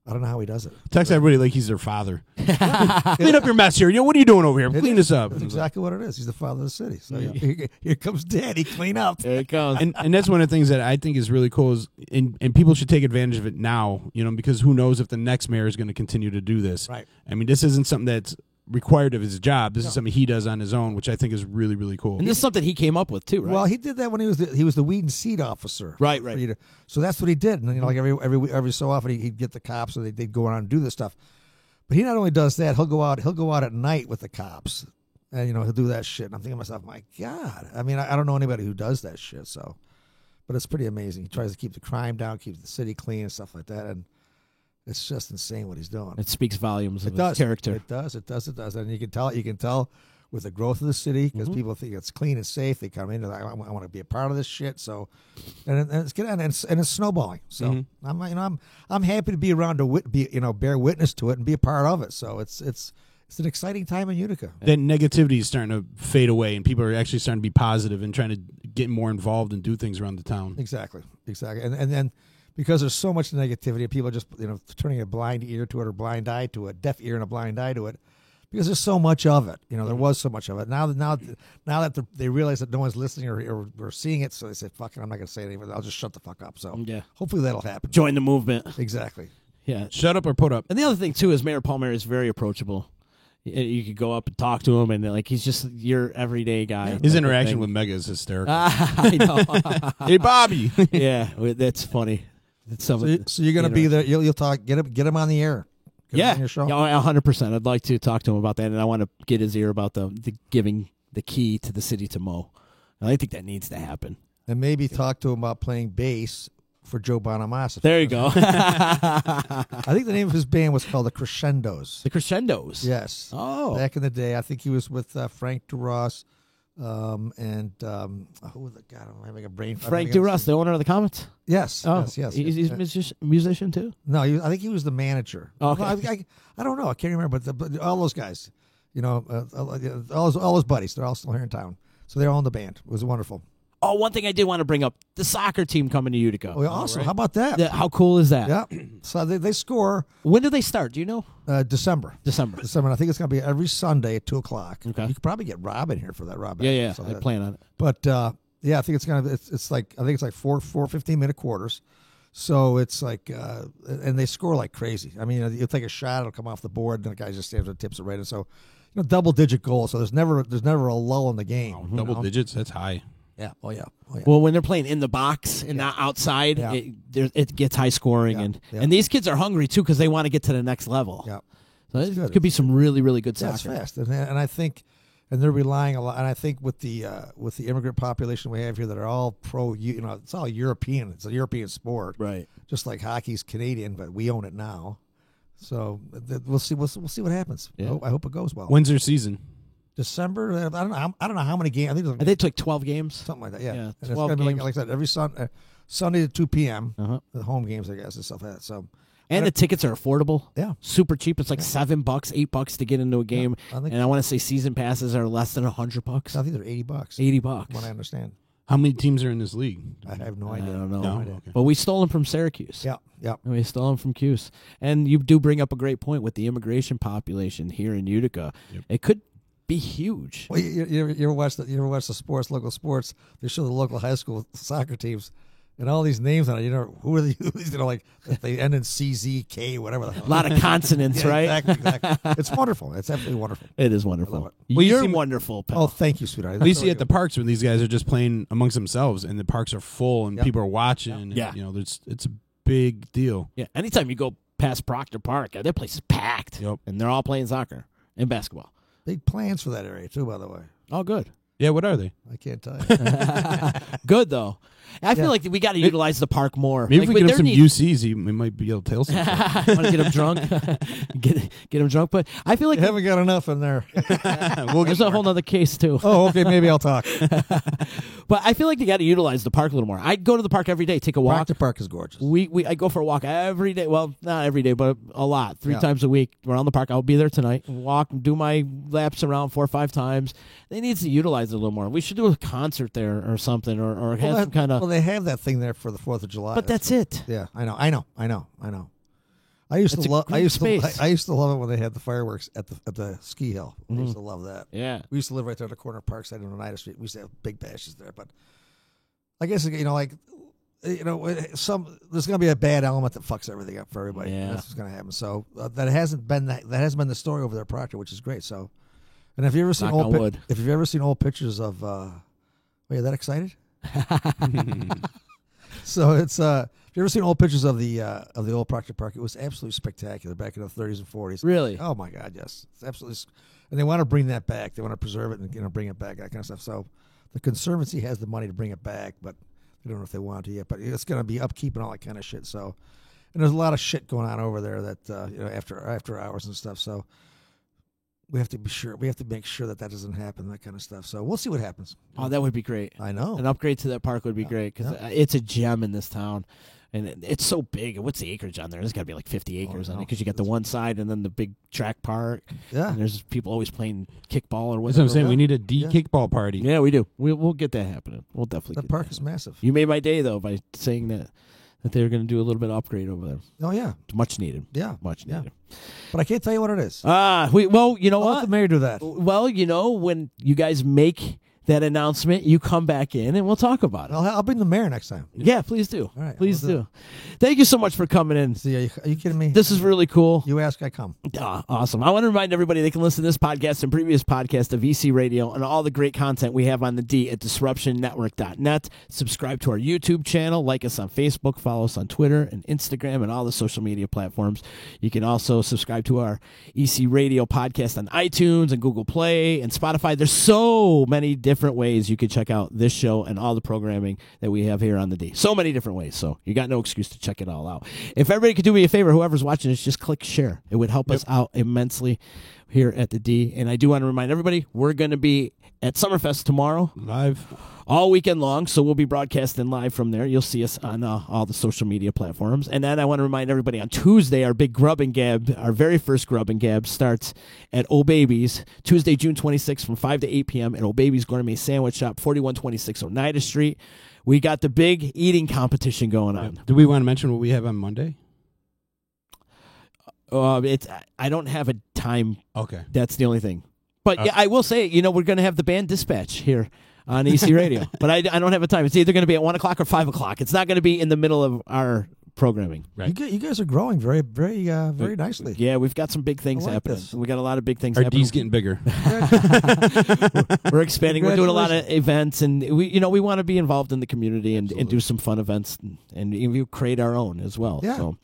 I don't know how he does it. Text everybody like he's their father. Clean up your mess here. What are you doing over here? Clean this up. That's exactly what it is. He's the father of the city. So here comes Daddy. Clean up. There it comes. And that's one of the things that I think is really cool is, and people should take advantage of it now, because who knows if the next mayor is going to continue to do this. Right. I mean, this isn't something that's required of his job. This is something he does on his own, which I think is really, really cool. And this is something he came up with too, right? Well, he did that when he was the weed and seed officer. Right. So that's what he did. And then, like every so often he'd get the cops, and they'd go around and do this stuff. But he not only does that, he'll go out at night with the cops, and he'll do that shit. And I'm thinking to myself, my God. I mean, I don't know anybody who does that shit. So, but it's pretty amazing. He tries to keep the crime down, keeps the city clean and stuff like that, and it's just insane what he's doing. It speaks volumes of It his character. It does. And you can tell with the growth of the city, because people think it's clean and safe. They come in and I want to be a part of this shit. So, and it's good, and it's snowballing. So I'm happy to be around to bear witness to it and be a part of it. So it's an exciting time in Utica. Then negativity is starting to fade away, and people are actually starting to be positive and trying to get more involved and do things around the town. Exactly. And then because there's so much negativity. People are just turning a blind ear to it or blind eye to it, deaf ear and a blind eye to it, because there's so much of it. There was so much of it. Now that they realize that no one's listening or seeing it, so they say, "Fuck it, I'm not going to say anything. I'll just shut the fuck up." So hopefully that'll happen. Join the movement. Exactly. Yeah. Shut up or put up. And the other thing too is Mayor Palmieri is very approachable. You could go up and talk to him, and he's just your everyday guy. His interaction with Mega is hysterical. I know. Hey, Bobby. Yeah, that's funny. So you're going to be there. You'll talk. Get him on the air. Get him on your show. 100%. I'd like to talk to him about that, and I want to get his ear about the giving the key to the city to Mo. And I think that needs to happen. And maybe talk to him about playing bass for Joe Bonamassa. There you go. I think the name of his band was called the Crescendos. The Crescendos? Yes. Oh. Back in the day, I think he was with Frank DeRoss and who was the God? I'm having a brain. Frank DeRoss, the owner of the Comets? Yes. Oh, yes. He's a musician too? No, I think he was the manager. Oh, okay. I don't know. I can't remember. But all those guys, all his buddies, they're all still here in town. So they're all in the band. It was wonderful. Oh, one thing I did want to bring up, the soccer team coming to Utica. Oh, awesome. Right. How about that? How cool is that? Yeah. So they score. When do they start? Do you know? December. December. I think it's going to be every Sunday at 2:00. Okay. You could probably get Rob in here for that, Rob. Yeah, So I plan on it. But, I think it's going to, it's like 4 15-minute quarters. So it's like, and they score like crazy. I mean, you'll take a shot, it'll come off the board, and the guy just stands and tips it right in. So, double-digit goals. So there's never a lull in the game. Oh, double digits? That's high. Yeah. Oh, yeah. Well, when they're playing in the box and not outside, it gets high scoring. And these kids are hungry, too, because they want to get to the next level. Yeah. So it could be some really, really good soccer. That's fast. And I think, and they're relying a lot. And I think with the immigrant population we have here that are all pro, it's all European. It's a European sport. Right. Just like hockey's Canadian, but we own it now. So we'll see. We'll see what happens. Yeah. I hope it goes well. When's their season? December. I don't know how many games. I think it's like 12 games, something like that. Yeah, and 12 it's gonna be games. like I said, every Sunday at 2 p.m. The home games, I guess, and stuff like that. So, and the tickets are affordable. Yeah, super cheap. It's like $7, $8 to get into a game. Yeah, and I want to say season passes are less than $100. I think they're $80. $80, from what I understand. How many teams are in this league? I have no idea. I don't know. No? Okay. But we stole them from Syracuse. Yeah. We stole them from Cuse. And you do bring up a great point with the immigration population here in Utica. Yep. It could be huge. Well, you ever watch the sports, local sports? They show the local high school soccer teams. And all these names on it, who are these? Like they end in CZK, whatever the hell. A lot of consonants, right? Exactly. It's wonderful. It's absolutely wonderful. It is wonderful. It. Well, you're wonderful, pal. Oh, thank you, sweetheart. We see at the parks when these guys are just playing amongst themselves, and the parks are full, and people are watching. Yeah. And, it's a big deal. Yeah. Anytime you go past Proctor Park, that place is packed. Yep. And they're all playing soccer and basketball. Big plans for that area too, by the way. Oh, good. Yeah, what are they? I can't tell you. Good, though. I feel like we got to utilize the park more. Maybe like, if we get him some UCs, we might be able to tell something. Want to get him drunk? get him drunk. But I feel like you haven't got enough in there. There's a whole other case, too. Oh, okay. Maybe I'll talk. But I feel like you got to utilize the park a little more. I go to the park every day, take a walk. The park is gorgeous. I go for a walk every day. Well, not every day, but a lot. 3 times a week around the park. I'll be there tonight. Walk, do my laps around 4 or 5 times. They need to utilize it a little more. We should do a concert there or something, or have some kind of. Well, they have that thing there for the 4th of July. But that's it. Yeah, I know. I used to love it when they had the fireworks at the ski hill. I used to love that. Yeah, we used to live right there at the corner of Parkside and Oneida Street. We used to have big bashes there, but I guess there's going to be a bad element that fucks everything up for everybody. Yeah, that's what's going to happen. So that hasn't been the story over there at Proctor, which is great. So, and have you ever seen if you've ever seen old pictures of? Are you that excited? So it's if you ever seen old pictures of the old Proctor Park, it was absolutely spectacular back in the 30s and 40s. Really? Oh my God, yes, it's absolutely. And they want to bring that back. They want to preserve it and bring it back, that kind of stuff. So the Conservancy has the money to bring it back, but they don't know if they want to yet. But it's going to be upkeep and all that kind of shit. So, and there's a lot of shit going on over there that after hours and stuff. So we have to be sure. We have to make sure that doesn't happen. That kind of stuff. So we'll see what happens. Oh, that would be great. I know. An upgrade to that park would be great because it's a gem in this town, and it's so big. What's the acreage on there? There's got to be like 50 acres on it because you got the one side and then the big track park. Yeah. And there's people always playing kickball or whatever. That's what I'm saying. We need a kickball party. Yeah, we do. We'll get that happening. We'll definitely. The park is massive. You made my day though by saying that that they're going to do a little bit of upgrade over there. Oh yeah, Much needed. yeah, Much yeah. needed. But I can't tell you what it is. Well, you know I'll let what? the mayor do that. Well, when you guys make that announcement, you come back in and we'll talk about it. I'll bring the mayor next time. Yeah, please do. All right, Please we'll do do. Thank you so much for coming in. See, are you kidding me? This is really cool. You ask, I come. Awesome. I want to remind everybody they can listen to this podcast and previous podcasts of EC Radio and all the great content we have on the D at disruptionnetwork.net. Subscribe to our YouTube channel, like us on Facebook, follow us on Twitter and Instagram and all the social media platforms. You can also subscribe to our EC Radio podcast on iTunes and Google Play and Spotify. There's so many different ways you can check out this show and all the programming that we have here on the D. So many different ways. So you got no excuse to check it all out. If everybody could do me a favor, whoever's watching this, just click share. It would help us out immensely here at the D. And I do want to remind everybody, we're going to be at Summerfest tomorrow. Live. All weekend long, so we'll be broadcasting live from there. You'll see us on all the social media platforms. And then I want to remind everybody on Tuesday, our big Grub and Gab, our very first Grub and Gab starts at Old Baby's, Tuesday, June 26th from 5 to 8 p.m. at Old Baby's Gourmet Sandwich Shop, 4126 Oneida Street. We got the big eating competition going on. Do we want to mention what we have on Monday? I don't have a time. Okay. That's the only thing. But yeah, I will say, we're going to have the band dispatch here on EC Radio. But I don't have a time. It's either going to be at 1 o'clock or 5 o'clock. It's not going to be in the middle of our programming. Right. You guys are growing very, very, very nicely. Yeah, we've got some big things happening. this. We got a lot of big things Our happening. D's getting bigger. We're expanding. We're doing a lot of events, and we want to be involved in the community and do some fun events, and we create our own as well. Yeah. So,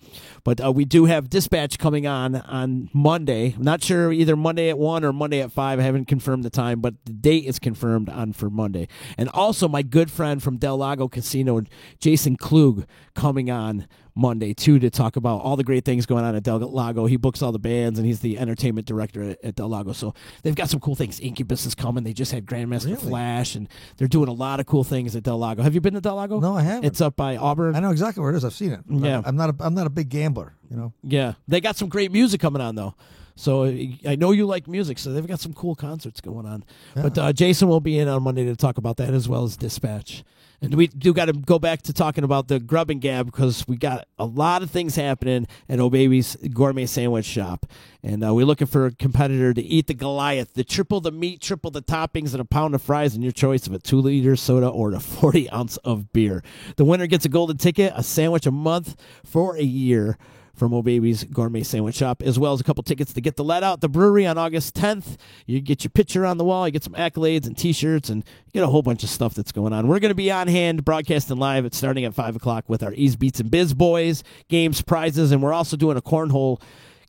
but we do have dispatch coming on Monday. I'm not sure either Monday at 1 or Monday at 5. I haven't confirmed the time, but the date is confirmed for Monday. And also my good friend from Del Lago Casino, Jason Klug, coming on Monday too to talk about all the great things going on at Del Lago. He books all the bands and he's the entertainment director at Del Lago. So they've got some cool things. Incubus is coming. They just had Grandmaster Flash and they're doing a lot of cool things at Del Lago. Have you been to Del Lago? No, I haven't. It's up by Auburn. I know exactly where it is. I've seen it. Yeah. I'm not a big gambler, Yeah. They got some great music coming on though. So I know you like music, so they've got some cool concerts going on. Yeah. But Jason will be in on Monday to talk about that as well as dispatch. And we do got to go back to talking about the Grub and Gab because we got a lot of things happening at Old Baby's Gourmet Sandwich Shop. And we're looking for a competitor to eat the Goliath, the triple the meat, triple the toppings, and a pound of fries, and your choice of a 2-liter soda or a 40-ounce of beer. The winner gets a golden ticket, a sandwich a month for a year from Old Baby's Gourmet Sandwich Shop, as well as a couple tickets to get the Let Out the Brewery on August 10th. You get your picture on the wall, you get some accolades and T-shirts, and you get a whole bunch of stuff that's going on. We're going to be on hand broadcasting live starting at 5 o'clock with our Ease Beats and Biz Boys, games, prizes, and we're also doing a cornhole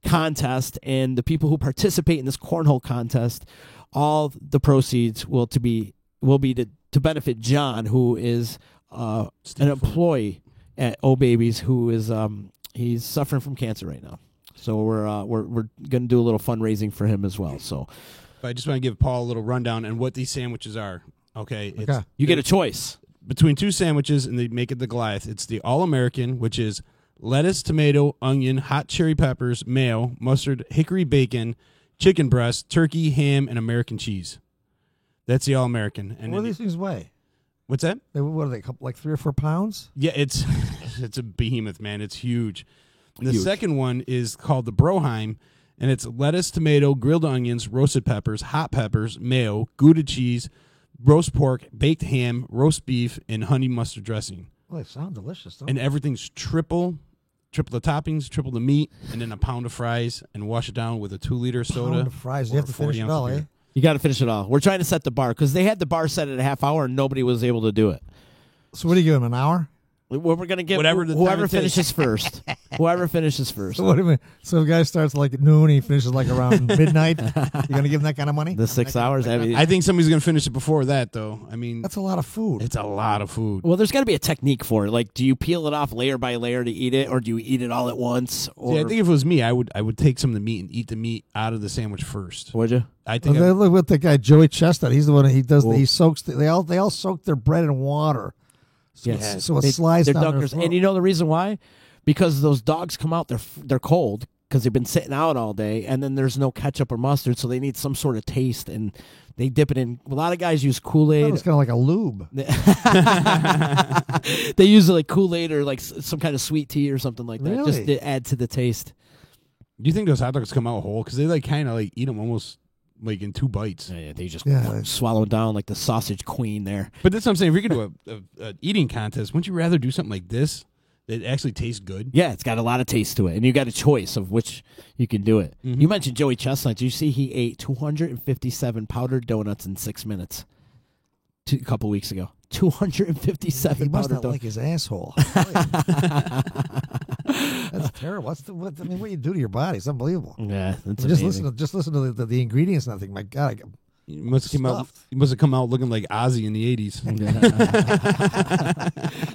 contest, and the people who participate in this cornhole contest, all the proceeds will be to benefit John, who is an employee at Old Baby's, who is he's suffering from cancer right now. So we're going to do a little fundraising for him as well. So But I just want to give Paul a little rundown on what these sandwiches are. Okay. You get a choice between two sandwiches, and they make it the Goliath. It's the All-American, which is lettuce, tomato, onion, hot cherry peppers, mayo, mustard, hickory bacon, chicken breast, turkey, ham, and American cheese. That's the All-American. And what do these things weigh? What's that? What are they, like 3 or 4 pounds? Yeah, it's a behemoth, man. It's huge. And the second one is called the Broheim, and it's lettuce, tomato, grilled onions, roasted peppers, hot peppers, mayo, Gouda cheese, roast pork, baked ham, roast beef, and honey mustard dressing. Well, they sound delicious, don't And they? everything's triple the toppings, triple the meat, and then a pound of fries, and wash it down with a 2-liter soda. Pound of fries. You have to finish it all, eh? You got to finish it all. We're trying to set the bar because they had the bar set at a half hour and nobody was able to do it. So what do you give them, an hour? We're going to give whatever the whoever time it takes. finishes first. Whoever finishes first. So what do you mean? So if a guy starts like at noon and he finishes like around midnight, you're going to give him that kind of money? The 6 hours. I think somebody's going to finish it before that, though. I mean, That's a lot of food. it's a lot of food. Well, there's got to be a technique for it. Like, do you peel it off layer by layer to eat it, or do you eat it all at once? Or See, I think if it was me, I would take some of the meat and eat the meat out of the sandwich first. Would you? I think. Well, look with the guy Joey Chestnut. He's the one he does. He soaks. They all soak their bread in water. So Yes. so it slides they're down their dunkers. throat. And you know the reason why? Because those dogs come out, they're cold. because they've been sitting out all day, and then there's no ketchup or mustard, so they need some sort of taste, and they dip it in. A lot of guys use Kool-Aid. It's kind of like a lube. They use like Kool-Aid or like some kind of sweet tea or something like that, Really? just to add to the taste. Do you think those hot dogs come out whole? Because they like kind of like eat them almost like in 2 bites. Yeah, they just Yeah. swallow it down like the sausage queen there. But that's what I'm saying. If you're going to do a eating contest, wouldn't you rather do something like this that actually tastes good? Yeah, it's got a lot of taste to it, and you got a choice of which you can do it. You mentioned Joey Chestnut. Did you see he ate 257 powdered donuts in 6 minutes a couple weeks ago? 257 He must powdered not like donuts. his asshole. That's terrible. What you do to your body? It's unbelievable. Yeah, that's just amazing. listen to the ingredients and everything. My God, You must have come out looking like Ozzy in the 80s.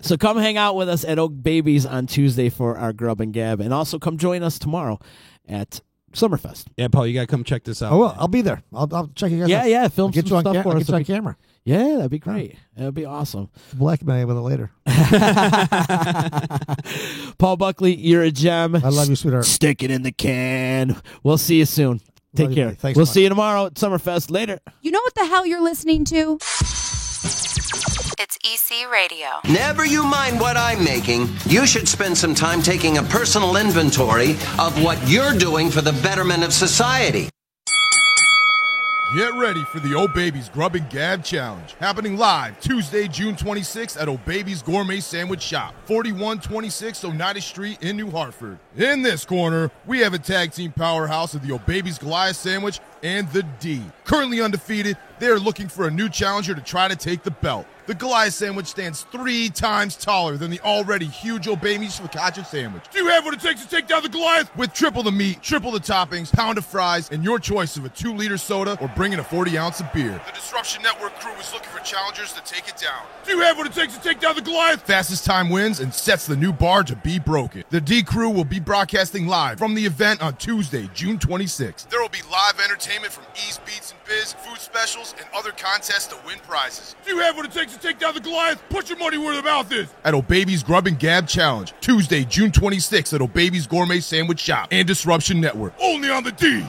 So come hang out with us at Oak Babies on Tuesday for our Grub and Gab, and also come join us tomorrow at Summerfest. Yeah, Paul, you got to come check this out. Oh, well, I'll be there. I'll check you guys out. Yeah, film I'll get some you on, stuff for I'll us. get you on camera. Yeah, that'd be great. That'd be awesome. Blackmail you with it later. Paul Buckley, you're a gem. I love you, sweetheart. Stick it in the can. We'll see you soon. Take Love you, care. buddy. Thanks We'll so much. see you tomorrow at Summerfest. Later. You know what the hell you're listening to? It's EC Radio. Never you mind what I'm making. You should spend some time taking a personal inventory of what you're doing for the betterment of society. Get ready for the Oh Babies Grub and Gab Challenge, happening live Tuesday, June 26th at Oh Babies Gourmet Sandwich Shop, 4126 Oneida Street in New Hartford. In this corner, we have a tag team powerhouse of the Oh Babies Goliath Sandwich and the D. Currently undefeated, they are looking for a new challenger to try to take the belt. The Goliath Sandwich stands 3 times taller than the already huge Oh Babies Focaccia Sandwich. Do you have what it takes to take down the Goliath? With triple the meat, triple the toppings, pound of fries, and your choice of a 2-liter soda or bring in a 40-ounce of beer. The Disruption Network crew is looking for challengers to take it down. Do you have what it takes to take down the Goliath? Fastest time wins and sets the new bar to be broken. The D crew will be broadcasting live from the event on Tuesday, June 26th. There will be live entertainment from Ease Beats and Biz, food specials, and other contests to win prizes. Do you have what it takes to take down the Goliath? Put your money where the mouth is. At Oh Babies Grub and Gab Challenge, Tuesday, June 26th at Oh Babies Gourmet Sandwich Shop and Disruption Network. Only on the D.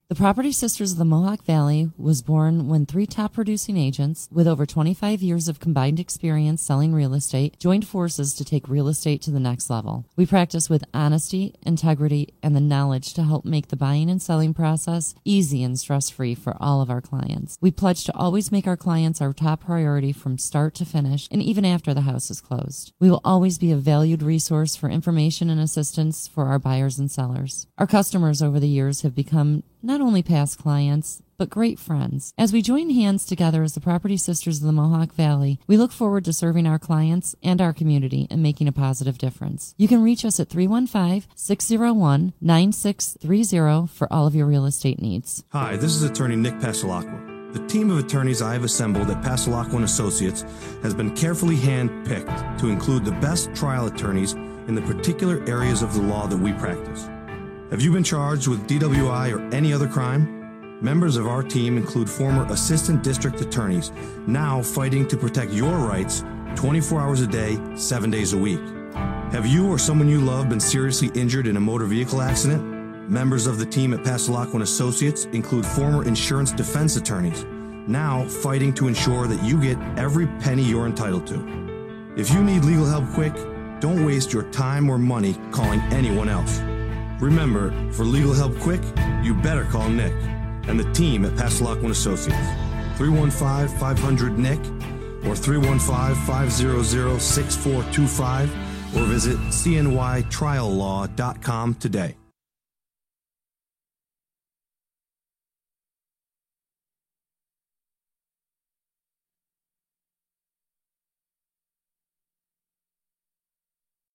The Property Sisters of the Mohawk Valley was born when 3 top producing agents with over 25 years of combined experience selling real estate joined forces to take real estate to the next level. We practice with honesty, integrity, and the knowledge to help make the buying and selling process easy and stress-free for all of our clients. We pledge to always make our clients our top priority from start to finish and even after the house is closed. We will always be a valued resource for information and assistance for our buyers and sellers. Our customers over the years have become not only past clients, but great friends. As we join hands together as the Property Sisters of the Mohawk Valley, we look forward to serving our clients and our community and making a positive difference. You can reach us at 315-601-9630 for all of your real estate needs. Hi, this is attorney Nick Pasalacqua. The team of attorneys I have assembled at Pasalacqua & Associates has been carefully hand-picked to include the best trial attorneys in the particular areas of the law that we practice. Have you been charged with DWI or any other crime? Members of our team include former assistant district attorneys, now fighting to protect your rights 24 hours a day, 7 days a week. Have you or someone you love been seriously injured in a motor vehicle accident? Members of the team at Pasalacqua & Associates include former insurance defense attorneys, now fighting to ensure that you get every penny you're entitled to. If you need legal help quick, don't waste your time or money calling anyone else. Remember, for legal help quick, you better call Nick and the team at Pasalacqua & Associates. 315-500-NICK or 315-500-6425 or visit cnytriallaw.com today.